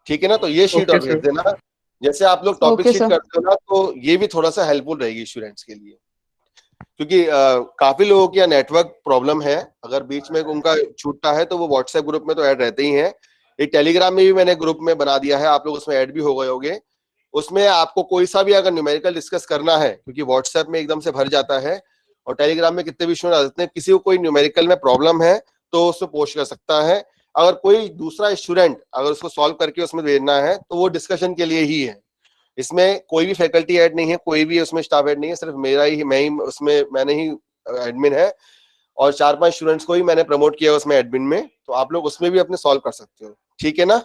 ठीक है ना? तो ये शीट और भेज देना। जैसे आप लोग टॉपिक शीट करते हो ना, तो ये भी थोड़ा सा हेल्पफुल रहेगी स्टूडेंट्स के लिए, क्योंकि काफी लोगों की नेटवर्क प्रॉब्लम है। अगर बीच में उनका छूटता है तो वो व्हाट्सएप ग्रुप में तो ऐड रहते ही हैं। एक टेलीग्राम में भी मैंने ग्रुप में बना दिया है, आप लोग उसमें ऐड भी हो गए होंगे। उसमें आपको कोई सा भी अगर न्यूमेरिकल डिस्कस करना है, क्योंकि व्हाट्सएप में एकदम से भर जाता है और टेलीग्राम में कितने भी स्टूडेंट आ जाते हैं, किसी को कोई न्यूमेरिकल में प्रॉब्लम है तो उसमें पोस्ट कर सकता है। अगर कोई दूसरा स्टूडेंट अगर उसको सॉल्व करके उसमें भेजना है तो वो डिस्कशन के लिए ही है। इसमें कोई भी फैकल्टी ऐड नहीं है, कोई भी उसमें स्टाफ ऐड नहीं है, सिर्फ मेरा ही, मैं ही उसमें, मैंने ही एडमिन है और 4-5 स्टूडेंट्स को ही मैंने प्रमोट किया उसमें एडमिन में। तो आप लोग उसमें भी अपने सॉल्व कर सकते हो, ठीक है ना?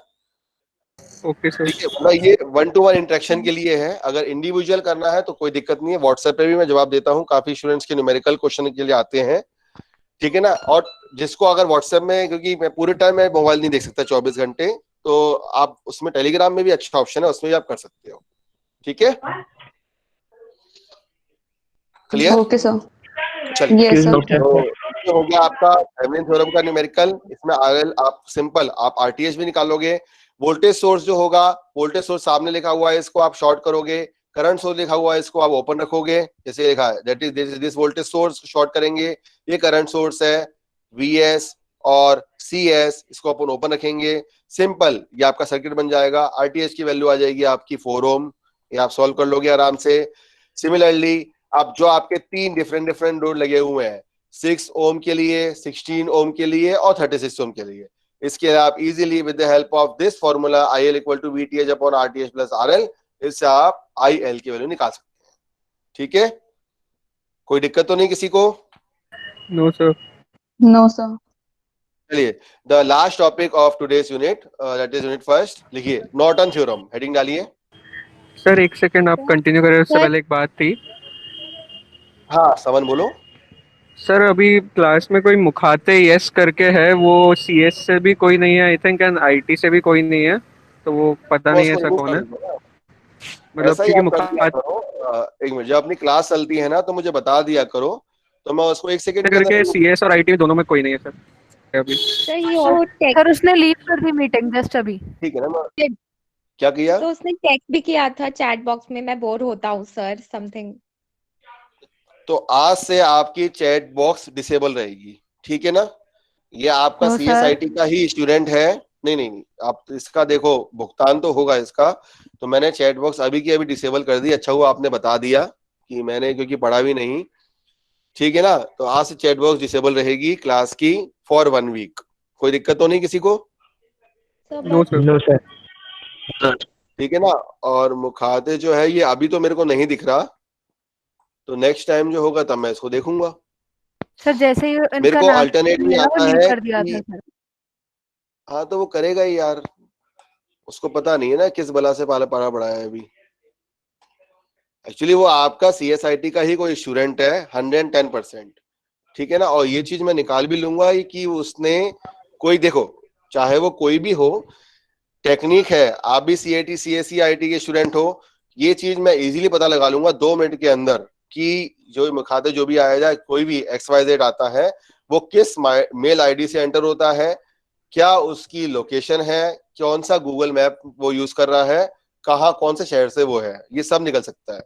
Okay sir. ठीक है, मतलब ये 1-to-1 इंटरेक्शन के लिए है। अगर इंडिविजुअल करना है तो कोई दिक्कत नहीं है, व्हाट्सएप पे भी मैं जवाब देता हूँ। काफी स्टूडेंट्स के न्यूमेरिकल क्वेश्चन के लिए आते हैं, ठीक है ना? और जिसको अगर व्हाट्सएप में, क्योंकि मैं पूरे टाइम में मोबाइल नहीं देख सकता 24 घंटे, तो आप उसमें टेलीग्राम में भी अच्छा ऑप्शन है, उसमें भी आप कर सकते हो, ठीक है? क्लियर? Okay sir. चलिए, यस सर। तो हो गया आपका थेवेनिन थ्योरम का न्यूमेरिकल। इसमें RL आप सिंपल आप RTH भी निकालोगे। वोल्टेज सोर्स जो होगा, वोल्टेज सोर्स सामने लिखा हुआ है, इसको आप शॉर्ट करोगे, करंट सोर्स लिखा हुआ है, इसको आप ओपन रखोगे, जैसे लिखा है that is this voltage source, short करेंगे, ये करंट सोर्स है VS और CS, इसको अपन ओपन रखेंगे, सिंपल, ये आपका सर्किट बन जाएगा। RTH की वैल्यू आ जाएगी आपकी 4 ओम, ये आप सॉल्व कर लोगे आराम से। सिमिलरली आप जो आपके 3 डिफरेंट लोड लगे हुए हैं, 6 ओम के लिए, 16 ओम के लिए और 36 ओम के लिए, इसके आप easily with the help of this formula IL equal to VTH upon RTH plus RL, इससे आप IL की वैल्यू निकाल सकते हैं। ठीक है, कोई दिक्कत तो नहीं किसी को? No sir. No sir. चलिए, the last topic of today's unit, that is unit first, लिखिए नॉर्टन थ्योरम, हेडिंग डालिए। सर एक सेकंड आप कंटिन्यू करें, उससे पहले एक बात थी। हाँ समन बोलो। सर अभी क्लास में कोई मुखाते यस करके है, वो CS से भी कोई नहीं है आई थिंक, एंड IT से भी कोई नहीं है, तो वो पता नहीं ऐसा कौन है, मतलब ऐसा ही क्योंकि आप कर दिया मुखाते करो, एक मिनट, जब अपनी क्लास चलती है ना तो मुझे बता दिया करो, तो मैं उसको 1 सेकंड के करके अंदर। CS और IT दोनों में कोई नहीं है सर अभी। सर उसने लीव कर दी मीटिंग जस्ट अभी। ठीक है ना, मैं क्या किया? तो उसने टेक्स्ट भी किया था चैट बॉक्स में, मैं बोर होता हूँ सर समथिंग। तो आज से आपकी चैट बॉक्स डिसेबल रहेगी, ठीक है ना? ये आपका तो CSIT का ही स्टूडेंट है, नहीं, आप इसका देखो भुगतान तो होगा इसका, तो मैंने चैट बॉक्स अभी की अभी डिसेबल कर दी। अच्छा हुआ आपने बता दिया कि मैंने, क्योंकि पढ़ा भी नहीं, ठीक है ना? तो आज से चैट बॉक्स डिसेबल रहेगी क्लास की फॉर 1 वीक। कोई दिक्कत तो नहीं किसी को? No sir. ठीक है ना? और मुखाते जो है ये अभी तो मेरे को नहीं दिख रहा, तो नेक्स्ट टाइम जो होगा तब मैं इसको देखूंगा। सर जैसे ही मेरे इनका को नाम अल्टरनेट में लिया, वो आता लीव है कर दिया कि था सर। हाँ तो वो करेगा ही यार, उसको पता नहीं है ना किस बला से पाला पड़ा पड़ा है अभी। एक्चुअली वो आपका CSIT का ही कोई स्टूडेंट है 110%, ठीक है ना? और ये चीज मैं निकाल भी लूंगा कि उसने कोई, देखो चाहे वो कोई भी हो, टेक्निक है, आप भी CAT CSE IT के स्टूडेंट हो, ये चीज मैं इजीली पता लगा लूंगा 2 मिनट के अंदर कि जो मुखाते जो भी आया जाए, कोई भी XYZ आता है, वो किस मेल ID से एंटर होता है, क्या उसकी लोकेशन है, कौन सा गूगल मैप वो यूज कर रहा है, कहाँ कौन से शहर से वो है, ये सब निकल सकता है।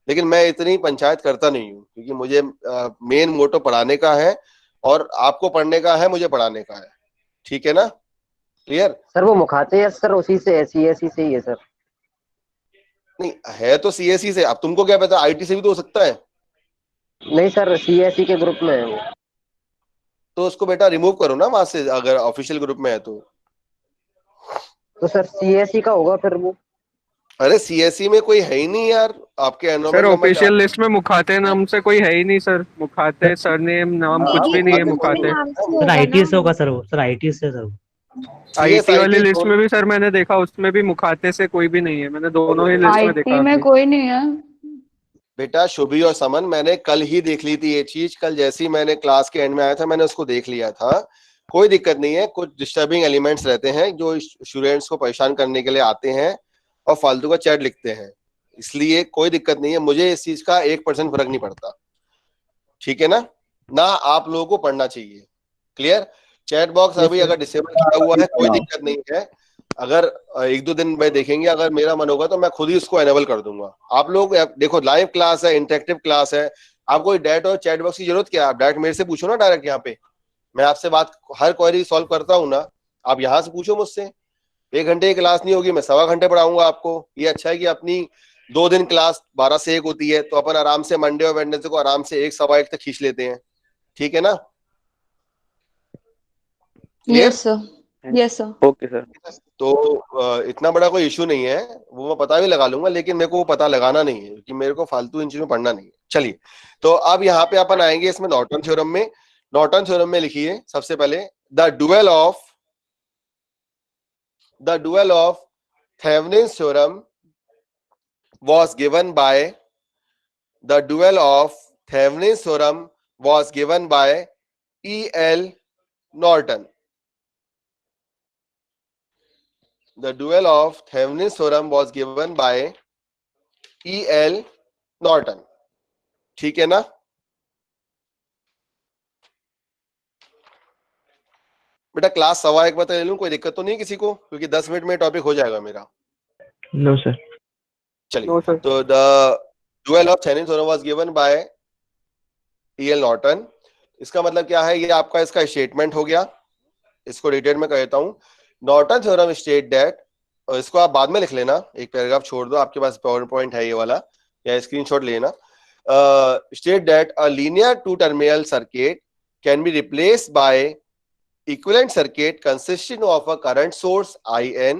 लेकिन मैं इतनी पंचायत करता नहीं हूँ, क्योंकि मुझे मेन मोटो पढ़ाने का है और आपको पढ़ने का है, मुझे पढ़ाने का है, ठीक है ना? क्लियर? सर वो मुखाते हैं सर, उसी से CSE से ही है सर। नहीं है तो CSE से, अब तुमको क्या पता, IT से भी तो हो सकता है। नहीं सर, CSE के ग्रुप में है वो। तो उसको बेटा रिमूव करो ना वहां से, अगर ऑफिशियल ग्रुप में है तो सर CSE का होगा फिर वो। अरे CSE में कोई है ही नहीं यार, आपके sir enrolment number official list में मुखाते नाम से कोई है ही नहीं सर, मुखाते सरनेम नाम कुछ भी नहीं है मुखाते। सर IT से होगा सर, वो सर IT से सर। IT वाली लिस्ट में भी सर मैंने देखा, उसमें भी मुखाते से कोई भी नहीं है, मैंने दोनों ही लिस्ट में देखा IT में अभी। कोई नहीं है बेटा। शुभी और समन, मैंने कल ही देख ली थी ये चीज, कल जैसे ही मैंने क्लास के एंड में आया था मैंने उसको देख लिया था। कोई दिक्कत नहीं है, कुछ डिस्टर्बिंग एलिमेंट्स रहते हैं जो स्टूडेंट्स को परेशान करने के लिए आते हैं और फालतू का चैट लिखते हैं, इसलिए कोई दिक्कत नहीं है, मुझे इस चीज का 1% फर्क नहीं पड़ता, ठीक है ना? ना आप लोगों को पढ़ना चाहिए। क्लियर? चैट बॉक्स अभी अगर डिसेबल किया हुआ है कोई दिक्कत नहीं है, अगर 1-2 दिन में देखेंगे, अगर मेरा मन होगा तो मैं खुद ही उसको एनेबल कर दूंगा। आप लोग देखो लाइव क्लास है, इंटरेक्टिव क्लास है, आपको डायरेक्ट और चैट बॉक्स की जरूरत क्या है? आप डायरेक्ट मेरे से पूछो ना, डायरेक्ट यहाँ पे मैं आपसे बात, हर क्वेरी सॉल्व करता हूँ ना, आप यहाँ से पूछो मुझसे। 1 घंटे की क्लास नहीं होगी, मैं 1.25 घंटे पढ़ाऊंगा आपको। ये अच्छा है कि अपनी 2 दिन क्लास 12 से 1 होती है, तो अपन आराम से मंडे और वेडनेसडे को आराम से 1 सवा 1 तक खींच लेते हैं, ठीक है ना? Yes sir. Okay sir. तो इतना बड़ा कोई इशू नहीं है, वो मैं पता भी लगा लूंगा, लेकिन मेरे को वो पता लगाना नहीं है क्योंकि मेरे को फालतू इन चीजों में पढ़ना नहीं है। चलिए, तो अब यहाँ पे अपन आएंगे इसमें नॉर्टन थ्योरम में। नॉर्टन थ्योरम में लिखिए सबसे पहले, the dual of Thevenin's theorem was given by E.L. Norton. The dual of Thevenin's theorem was given by E.L. Norton. ठीक है ना? बेटा क्लास 1:15 बजे ले लूं, कोई दिक्कत तो नहीं किसी को? क्योंकि 10 मिनट में टॉपिक हो जाएगा मेरा। No sir. चलिए, तो the dual of Thevenin theorem was given by E.L. Norton. इसका मतलब क्या है, ये आपका इसका स्टेटमेंट हो गया, इसको डिटेल में कहता हूं। नॉर्टन थ्योरम स्टेट दैट, और इसको आप बाद में लिख लेना, एक पैराग्राफ छोड़ दो, आपके पास पावर पॉइंट है ये वाला, या स्क्रीनशॉट लेना। State that a linear two terminal circuit can be replaced by equivalent circuit consisting of a current source IN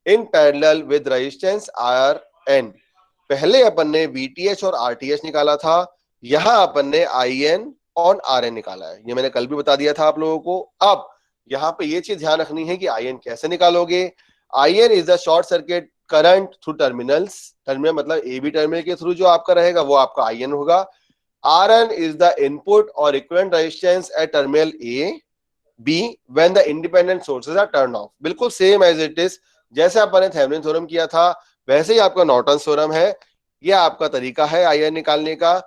in parallel with resistance RN। पहले अपन ने VTH और RTH निकाला था, यहां अपन ने IN और RN निकाला है, ये मैंने कल भी बता दिया था आप लोगों को। अब यहां पे ये चीज ध्यान रखनी है कि IN कैसे निकालोगे। IN is the short circuit current through terminals, terminal मतलब AB टर्मिनल के थ्रू जो आपका रहेगा वो आपका IN होगा। RN इज द इनपुट और equivalent resistance at terminal A B when the independent sources are turned off। बिल्कुल सेम एज इट इज, जैसे अपन ने थेवेनिन थ्योरम किया था वैसे ही आपका नॉर्टन थ्योरम है। ये आपका तरीका है IN निकालने का।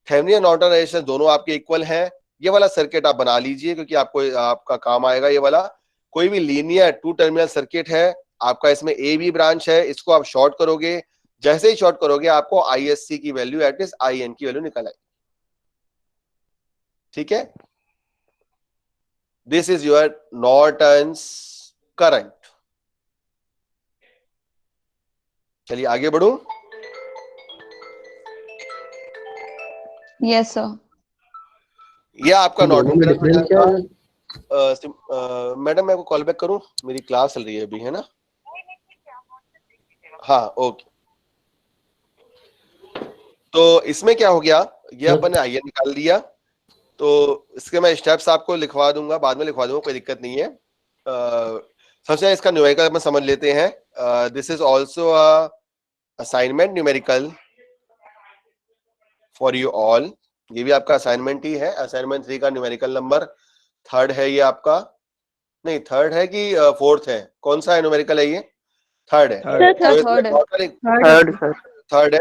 थेवेनिन और नॉर्टन रेजिस्टेंस दोनों आपके इक्वल हैं। ये वाला सर्किट आप बना लीजिए क्योंकि आपको आपका काम आएगा ये वाला। कोई भी लीनियर टू टर्मिनल सर्किट है आपका, इसमें AB ब्रांच है, इसको आप शॉर्ट करोगे, जैसे ही शॉर्ट करोगे आपको ISC की वैल्यू एट इज IN की वैल्यू निकल आएगी। ठीक है, this is your Norton's current. चलिए आगे बढ़ूं। Yes sir. ये आपका नॉर्टन करंट। मैडम मैं आपको कॉल बैक करूं, मेरी क्लास चल रही है अभी, है ना? हाँ ओके। तो इसमें क्या हो गया, ये अपन ने IN निकाल लिया, तो इसके मैं स्टेप्स आपको लिखवा दूंगा, बाद में लिखवा दूंगा, कोई दिक्कत नहीं है। सबसे इसका न्यूमेरिकल अपन समझ लेते हैं। This is also assignment numerical for you all. ये भी आपका असाइनमेंट ही है, असाइनमेंट 3 का न्यूमेरिकल नंबर 3rd है ये आपका, नहीं 3rd है कि 4th है, कौन सा है न्यूमेरिकल है ये? 3rd है। थर्ड है।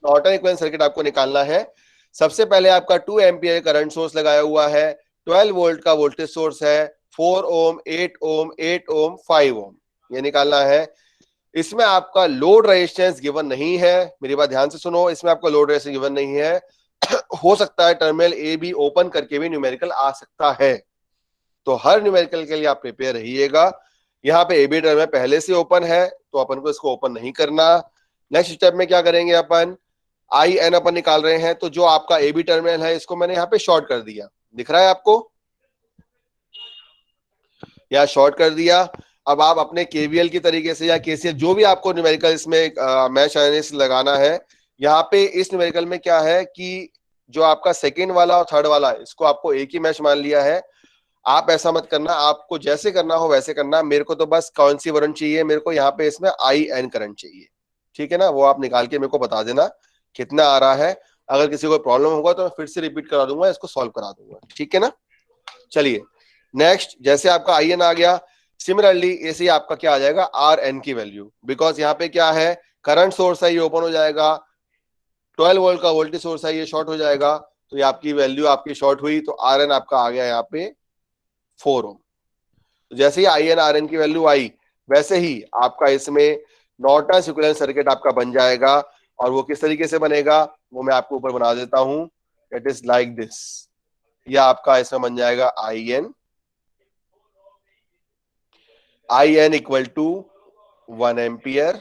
नॉर्टन इक्विवेलेंट सर्किट आपको निकालना है। सबसे पहले आपका 2 एम्पियर करंट सोर्स लगाया हुआ है, 12 वोल्ट का वोल्टेज सोर्स है, 4 ओम, 8 ओम, 8 ओम, 5 ओम, ये निकालना है। इसमें आपका लोड रेजिस्टेंस गिवन नहीं है, मेरी बात ध्यान से सुनो, इसमें आपका लोड रेजिस्टेंस गिवन नहीं है। हो सकता है टर्मिनल A B ओपन करके भी न्यूमेरिकल आ सकता है, तो हर न्यूमेरिकल के लिए आप प्रिपेयर रहिएगा। यहाँ पे AB टर्मिनल पहले से ओपन है तो अपन को इसको ओपन नहीं करना। नेक्स्ट स्टेप में क्या करेंगे, अपन IN अपन निकाल रहे हैं, तो जो आपका AB टर्मिनल है इसको मैंने यहाँ पे शॉर्ट कर दिया, दिख रहा है आपको, यहाँ शॉर्ट कर दिया। अब आप अपने KVL की तरीके से या KCL जो भी आपको न्यूमेरिकल इसमें मैश एनालिसिस लगाना है, यहाँ पे इस न्यूमेरिकल में क्या है कि जो आपका सेकेंड वाला और थर्ड वाला इसको आपको एक ही मैश मान लिया है। आप ऐसा मत करना, आपको जैसे करना हो वैसे करना। मेरे को तो बस कौन सी करंट चाहिए, मेरे को यहाँ पे इसमें IN करंट चाहिए, ठीक है ना? वो आप निकाल के मेरे को बता देना कितना आ रहा है। अगर किसी को प्रॉब्लम होगा तो मैं फिर से रिपीट करा दूंगा, इसको सॉल्व करा दूंगा, ठीक है ना? चलिए नेक्स्ट, जैसे आपका IN आ गया, सिमिलरली ऐसे ही आपका क्या आ जाएगा, RN की वैल्यू, बिकॉज यहाँ पे क्या है, करंट सोर्स है, ये ओपन हो जाएगा, 12 वोल्ट का वोल्टेज सोर्स है, ये शॉर्ट हो जाएगा, तो ये आपकी वैल्यू आपकी शॉर्ट हुई, तो RN आपका आ गया यहाँ पे 4 ओम। तो जैसे ही IN RN की वैल्यू आई, वैसे ही आपका इसमें नॉर्टन इक्विवेलेंट सर्किट आपका बन जाएगा। और वो किस तरीके से बनेगा वो मैं आपको ऊपर बना देता हूं, इट इज लाइक दिस। ये आपका इसमें बन जाएगा IN equal to 1 ampere,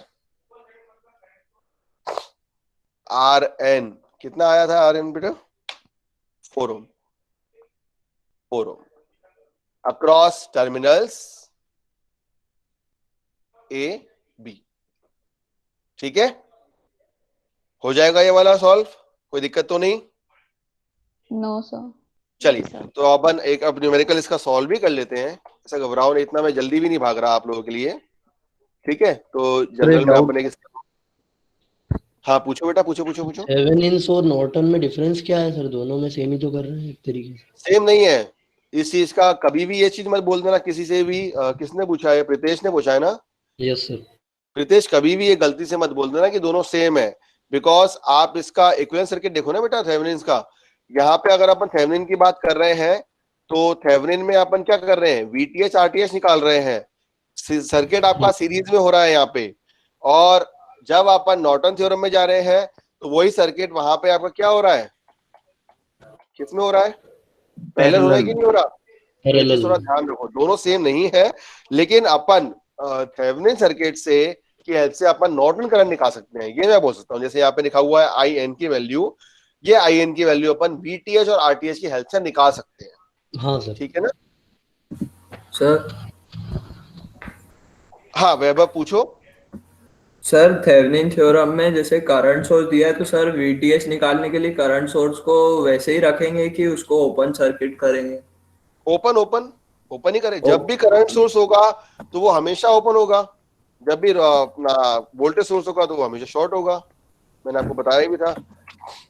RN कितना आया था RN बेटा, 4 ohm, 4 ohm across terminals A B, ठीक है? हो जाएगा ये वाला सॉल्व, कोई दिक्कत तो नहीं? No sir. चलिए तो अपन एक अब न्यूमेरिकल इसका सॉल्व भी कर लेते हैं, ऐसा घबराओ नहीं, इतना मैं जल्दी भी नहीं भाग रहा आप लोगों के लिए, ठीक है? तो जनरल में अपने हाँ पूछो बेटा, पूछो पूछो पूछो। थेवेनिन्स और नॉर्टन में डिफरेंस क्या है सर? दोनों में सेम ही तो कर रहे हैं एक तरीके से। सेम नहीं है इस चीज का, कभी भी ये चीज मत बोल देना किसी से भी। किसने पूछा है? प्रीतेश ने पूछा है ना? Yes sir. प्रीतेश कभी भी ये गलती से मत बोल देना कि दोनों सेम है, बिकॉज आप इसका इक्विवेलेंट सर्किट देखो ना बेटा थेवेनिन्स का। यहाँ पे अगर अपन थेवेनिन की बात कर रहे हैं तो थेवेनिन में अपन क्या कर रहे हैं, VTH RTH निकाल रहे हैं, सर्किट आपका सीरीज में हो रहा है यहाँ पे, और जब अपन नॉर्टन थ्योरम में जा रहे हैं तो वही सर्किट वहां पे आपका क्या हो रहा है, किसमें हो रहा है, पैरेलल हो रहा है कि नहीं हो रहा। ये चीज थोड़ा ध्यान रखो, दोनों सेम नहीं है, लेकिन अपन थेवेनिन सर्किट से की हेल्प से अपन नॉर्टन करंट निकाल सकते हैं, ये मैं बोल सकता हूँ। जैसे यहाँ पे लिखा हुआ है आई एन की वैल्यू, ये आई एन की वैल्यू अपन वीटीएच और आरटीएच की हेल्प से निकाल सकते हैं। हाँ सर। ठीक है ना सर? हाँ वैभव पूछो। सर थेवेनिन थ्योरम में जैसे करंट सोर्स दिया है, तो सर वीटीएच निकालने के लिए करंट सोर्स को वैसे ही रखेंगे कि उसको ओपन सर्किट करेंगे? ओपन ओपन ओपन ही करें। जब भी करंट सोर्स होगा तो वो हमेशा ओपन होगा, जब भी अपना वोल्टेज सोर्स होगा तो वो हमेशा शॉर्ट होगा, मैंने आपको बताया भी था।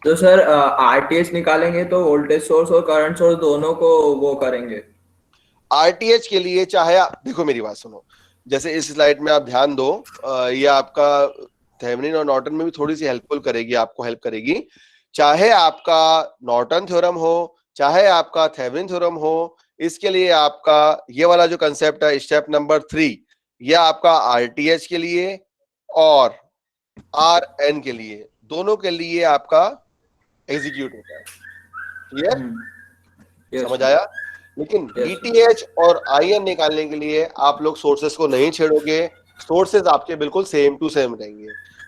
तो सर आरटीएच निकालेंगे तो वोल्टेज सोर्स और करंट सोर्स दोनों को वो करेंगे? आरटीएच के लिए चाहे देखो मेरी बात सुनो, जैसे इस स्लाइड में आप ध्यान दो, ये आपका थेवेनिन और नॉर्टन में भी थोड़ी सी हेल्पफुल करेगी, आपको हेल्प करेगी। चाहे आपका नॉर्टन थ्योरम हो, चाहे आपका थेवेनिन थ्योरम हो, इसके लिए आपका ये वाला जो कंसेप्ट है स्टेप नंबर 3, यह आपका आरटीएच के लिए और आरएन के लिए, दोनों के लिए आपका एग्जीक्यूट होता है। क्लियर? समझ आया? लेकिन वीटीएच और आईएन निकालने के लिए आप लोग सोर्सेस को नहीं छेड़ोगे, सोर्सेस आपके बिल्कुल सेम टू सेम रहेंगे।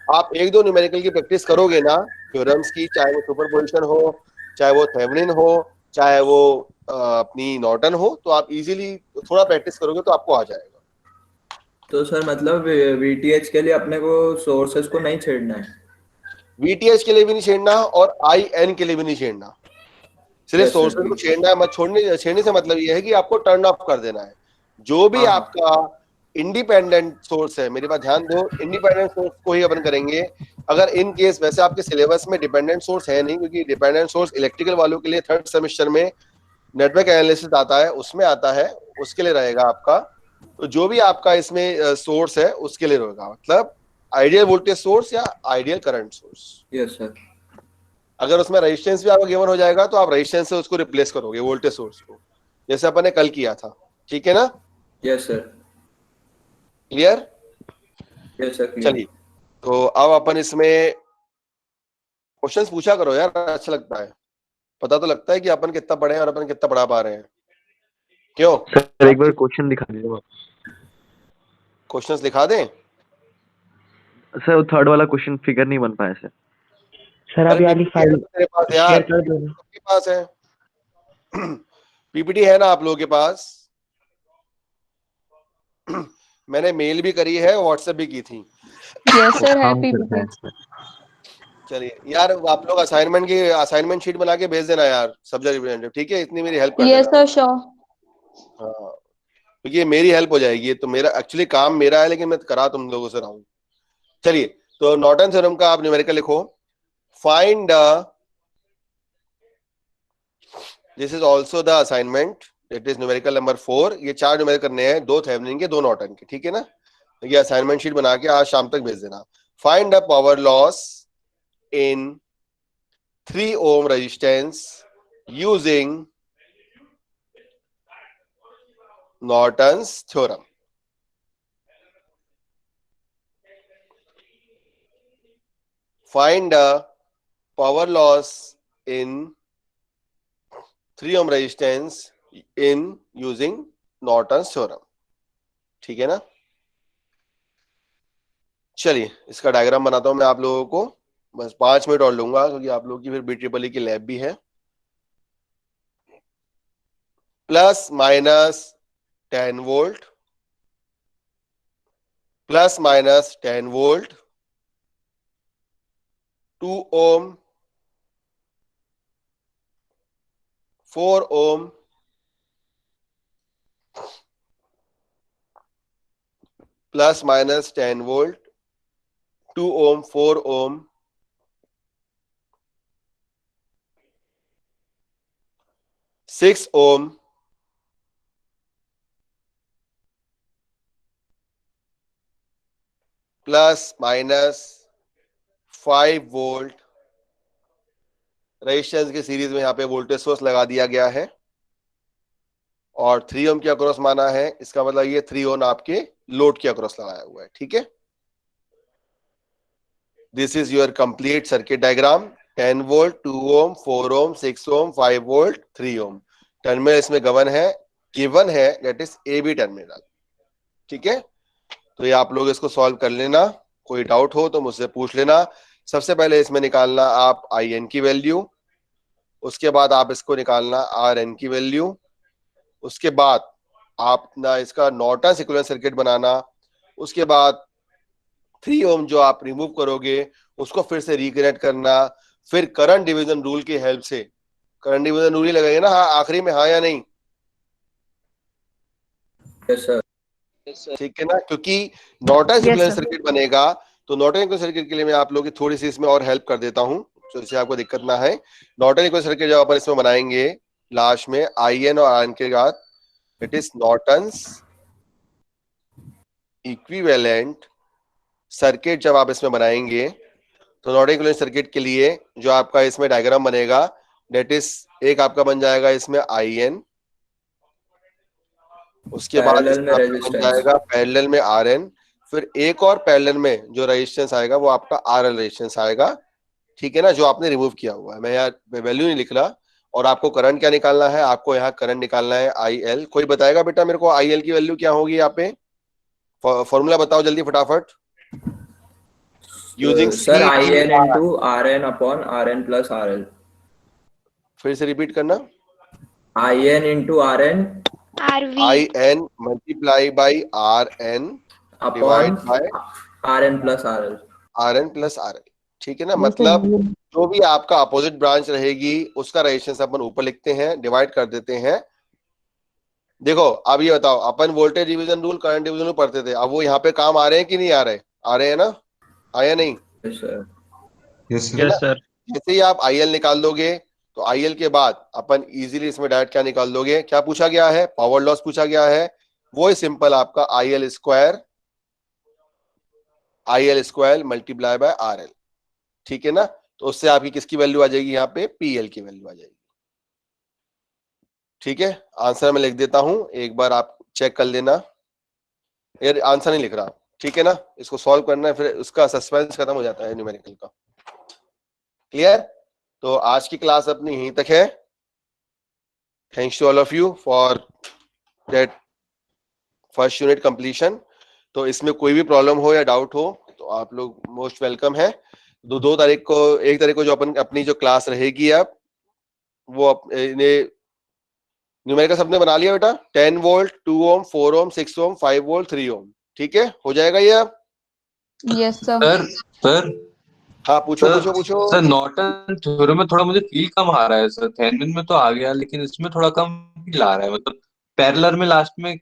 आप एक दो न्यूमेरिकल की प्रैक्टिस करोगे ना थ्योरम्स की, चाहे वो सुपरपोजिशन हो, चाहे वो थेवेनिन हो, चाहे वो अपनी नॉर्टन हो, तो आप इजीली थोड़ा प्रैक्टिस करोगे तो आपको आ जाएगा। तो सर मतलब वीटीएच के लिए अपने को सोर्सेस को नहीं छेड़ना है? वीटीएच के लिए भी नहीं छेड़ना और आईएन के लिए भी नहीं छेड़ना, सिर्फ सोर्सेस को छेड़ना है। मत छोड़ने, छेड़ने से मतलब ये है कि आपको टर्न ऑफ कर देना है। जो भी आपका इंडिपेंडेंट सोर्स है, मेरी बात ध्यान दो, इंडिपेंडेंट सोर्स को ही अपन करेंगे। अगर इन केस वैसे आपके सिलेबस में डिपेंडेंट सोर्स है नहीं, क्योंकि डिपेंडेंट सोर्स इलेक्ट्रिकल वालों के लिए 3rd सेमेस्टर में नेटवर्क एनालिसिस आता है, उसमें आता है, उसके लिए रहेगा आपका। तो जो भी आपका इसमें सोर्स है उसके लिए रहेगा, मतलब आइडियल वोल्टेज सोर्स या ideal current source. Yes sir. अगर उसमें रेजिस्टेंस भी आपको गिवन हो जाएगा तो आप रेजिस्टेंस से उसको रिप्लेस करोगे वोल्टेज सोर्स को, जैसे अपन ने कल किया था। ठीक है ना? Yes sir. Clear? Yes sir. चलिए, तो अब अपन इसमें क्वेश्चंस पूछा करो यार, अच्छा लगता है, पता तो लगता है कि अपन कितना पढ़े हैं और अपन कितना पढ़ा पा रहे हैं। क्यों सर? एक बार क्वेश्चन दिखा दीजिए। क्वेश्चंस दिखा दें सर? वो 3rd वाला क्वेश्चन फिगर नहीं बन पाया सर। सर अभी वाली फाइल मेरे पास शेयर यार, कर दो। आपके पास है पीपीटी है ना आप लोगों के पास? मैंने मेल भी करी है, व्हाट्सएप भी की थी। यस सर, है पीपीटी। चलिए यार, आप लोग असाइनमेंट शीट बना के भेज देना यार, सब्जेक्ट रिप्रेजेंटेटिव, ठीक है? इतनी मेरी हेल्प कर देना। Yes sir, sure. हाँ, क्योंकि ये मेरी हेल्प हो जाएगी। तो मेरा एक्चुअली काम मेरा है, लेकिन मैं करा तुम लोगों से रहा हूँ। चलिए, तो नॉर्टन थ्योरम का आप न्यूमेरिकल लिखो। Find this is also the assignment, it is numerical number 4। ये 4 न्यूमेरिकल करने हैं, 2 थेवेनिन के, 2 नॉर्टन के। ठीक है ना? ये असाइनमेंट शीट बना के आज शाम तक भेज देना। Find the power loss in 3 ohm resistance using Norton's theorem. Find the power loss in 3 ohm resistance in using Norton's theorem. ठीक है ना? चलिए, इसका डायग्राम बनाता हूं मैं आप लोगों को। बस 5 मिनट और लूंगा, क्योंकि आप लोगों की फिर BEEE की लैब भी है। Plus minus 10 volt, plus minus 10 volt, 2 ohm, 4 ohm, plus minus 10 volt, 2 ohm, 4 ohm, 6 ohm, plus minus 5 volt. Resistance की सीरीज में यहाँ पे वोल्टेज सोर्स लगा दिया गया है और 3 ओम के अक्रॉस माना है। इसका मतलब ये 3 ओम आपके लोड के अक्रॉस लगाया हुआ है। ठीक है? This is your complete circuit diagram. 10 volt, 2 ohm, 4 ohm, 6 ohm, 5 volt, 3 ohm. Terminal इसमें गिवन है that is A B terminal. ठीक है, तो ये आप लोग इसको सॉल्व कर लेना। कोई डाउट हो तो मुझसे पूछ लेना। सबसे पहले इसमें निकालना आप आई एन की वैल्यू, उसके बाद आप इसको निकालना आर एन की वैल्यू, उसके बाद आप ना इसका नॉर्टन इक्विवेलेंट सर्किट बनाना, उसके बाद 3 ओम जो आप रिमूव करोगे उसको फिर से रिकनेक्ट करना, फिर करंट डिवीजन रूल की हेल्प से करंट डिवीजन रूल ही लगाइए ना हाँ आखिरी में, हाँ या नहीं? Yes sir. ठीक है ना, क्योंकि नॉर्टन इक्विवेलेंट सर्किट बनेगा तो नॉर्टन इक्विवेलेंट सर्किट के लिए मैं आप लोगों की थोड़ी सी इसमें और हेल्प कर देता हूं, तो इससे आपको दिक्कत ना है। नॉर्टन इक्विवेलेंट सर्किट जब अपन इसमें बनाएंगे लास्ट में आई एन और आर एन के बाद, it is Norton's equivalent circuit. जब आप इसमें बनाएंगे तो नॉर्टन इक्विवेलेंट सर्किट के लिए जो आपका इसमें डायग्राम बनेगा दैट इज, एक आपका बन जाएगा इसमें आई एन, उसके बाद इसमें बन जाएगा पैरेलल में आर एन, फिर एक और पैरेलल में जो रेजिस्टेंस आएगा वो आपका आर एल रेजिस्टेंस आएगा। ठीक है ना, जो आपने रिमूव किया हुआ है, मैं यार वैल्यू नहीं लिख रहा। और आपको करंट क्या निकालना है, आपको यहाँ करंट निकालना है आई एल। कोई बताएगा बेटा मेरे को आई एल की वैल्यू क्या होगी? यहाँ पे फॉर्मूला बताओ जल्दी फटाफट। Using sir I N into R N upon R N plus R L. फिर से रिपीट करना, I N into R N, I N multiply by R N divide by R N plus R L, R N plus R L. ठीक है ना, मतलब जो भी आपका अपोजिट ब्रांच रहेगी उसका रेजिस्टेंस अपन ऊपर लिखते हैं, डिवाइड कर देते हैं। देखो अब ये बताओ, अपन voltage division rule current division rule पढ़ते थे, अब वो यहाँ पे काम आ रहे हैं कि नहीं आ रहे? आ रहे हैं ना, आया नहीं? Yes sir. जैसे ही आप आई एल निकाल दोगे तो आई एल के बाद अपन इजीली इसमें डायरेक्ट क्या निकाल दोगे? क्या पूछा गया है? पावर लॉस पूछा गया है। वो सिंपल आपका I L square multiply by are L. ठीक है ना, तो उससे आपकी किसकी वैल्यू आ जाएगी? यहाँ पे पी एल की वैल्यू आ जाएगी। ठीक है, आंसर मैं लिख देता हूं, एक बार आप चेक कर लेना। यार आंसर नहीं लिख रहा, ठीक है ना, इसको सॉल्व करना है, फिर उसका सस्पेंस खत्म हो जाता है न्यूमेरिकल का। क्लियर? तो आज की क्लास अपनी यहीं तक है। Thanks to all of you for that first unit completion. तो इसमें कोई भी प्रॉब्लम हो या डाउट हो तो आप लोग मोस्ट वेलकम है। 1 तारीख को जो अपनी जो क्लास रहेगी अब वो न्यूमेरिकल सबने बना लिया बेटा? 10 volt, 2 ohm, 4 ohm, 6 ohm, 5 volt, 3 ओम। ठीक है, हो जाएगा ये अब? Yes sir. सर हाँ पूछो। सर नॉर्टन थ्योरम में थोड़ा मुझे फील कम आ रहा है सर। थेवेनिन में तो आ गया लेकिन इसमें थोड़ा कम फील आ रहा है, मतलब पैरेलल में लास्ट में।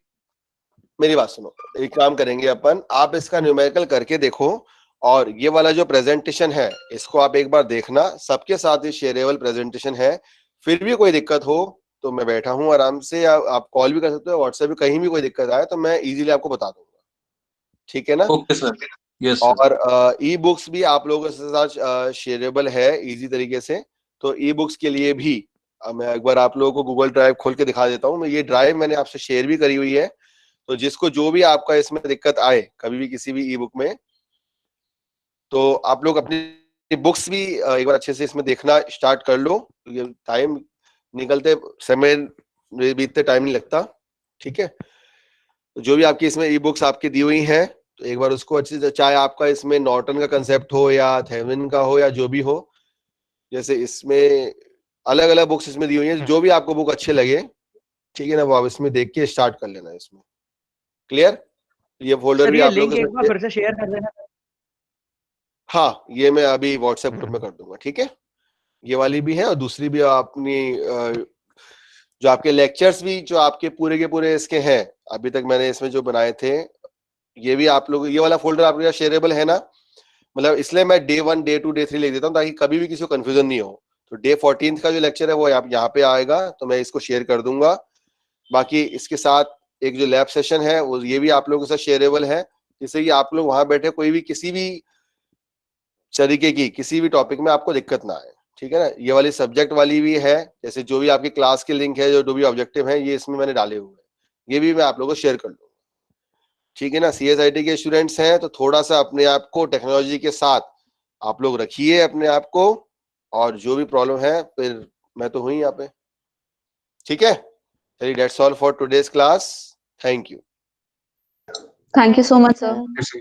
मेरी बात सुनो, एक काम करेंगे अपन, आप इसका न्यूमेरिकल करके देखो और ये वाला जो प्रेजेंटेशन है इसको आप एक बार देखना, सबके साथ ही शेयरेबल प्रेजेंटेशन है। फिर भी कोई दिक्कत हो तो मैं बैठा हूँ आराम से, या आप कॉल भी कर सकते हो, व्हाट्सएप भी, कहीं भी कोई दिक्कत आए तो मैं इजीली आपको बता दूंगा। ठीक है ना? Okay sir. Yes sir. और ई बुक्स भी आप लोगों के साथ शेयरेबल है इजी तरीके से। तो ई बुक्स के लिए भी मैं एक बार आप लोगों को गूगल ड्राइव खोल के दिखा देता हूँ। मैं ये ड्राइव मैंने आपसे शेयर भी करी हुई है, तो जिसको जो भी आपका इसमें दिक्कत आए कभी भी किसी भी ई बुक में, तो आप लोग अपनी बुक्स भी एक बार अच्छे से इसमें देखना स्टार्ट कर लो। ये टाइम निकलते समय बीतते टाइम नहीं लगता। ठीक है, तो जो भी आपकी इसमें ई बुक्स आपकी दी हुई हैं तो एक बार उसको अच्छे से, चाहे आपका इसमें नॉर्टन का कंसेप्ट हो या थेवेनिन का हो या जो भी हो, जैसे इसमें अलग अलग बुक्स इसमें दी हुई हैं, जो भी आपको बुक अच्छे लगे, ठीक है ना, वो आप इसमें देख के स्टार्ट कर लेना इसमें। क्लियर? ये फोल्डर भी आप लोग फिर से शेयर कर देना। हाँ, ये मैं अभी व्हाट्सएप ग्रुप में कर दूंगा। ठीक है, ये वाली भी है और दूसरी भी अपनी जो आपके लेक्चर्स भी जो आपके पूरे के पूरे इसके हैं अभी तक मैंने इसमें जो बनाए थे, ये भी आप लोग, ये वाला फोल्डर आपके यहाँ शेयरेबल है ना, मतलब इसलिए मैं डे 1, डे 2, डे 3 लिख देता हूँ ताकि कभी भी किसी को कंफ्यूजन नहीं हो। तो डे 14 का जो लेक्चर है वो यहाँ पे आएगा, तो मैं इसको शेयर कर दूंगा। बाकी इसके साथ एक जो लैब सेशन है वो ये भी आप लोगों के साथ शेयरेबल है, जिससे कि आप लोग वहां बैठे कोई भी किसी भी तरीके की किसी भी टॉपिक में आपको दिक्कत ना आए। ठीक है ना, ये वाली सब्जेक्ट वाली भी है, जैसे जो भी आपकी क्लास के लिंक है, जो भी ऑब्जेक्टिव है, ये इसमें मैंने डाले हुए हैं, ये भी मैं आप लोगों को शेयर कर दूंगा। ठीक है ना, CSIT के स्टूडेंट्स हैं तो थोड़ा सा अपने आप को टेक्नोलॉजी के साथ आप लोग रखिए अपने आप को, और जो भी प्रॉब्लम है फिर मैं तो हूँ यहाँ पे, ठीक है। चलिए, that's all for today's class. Thank you. Thank you so much, sir. Yes, sir.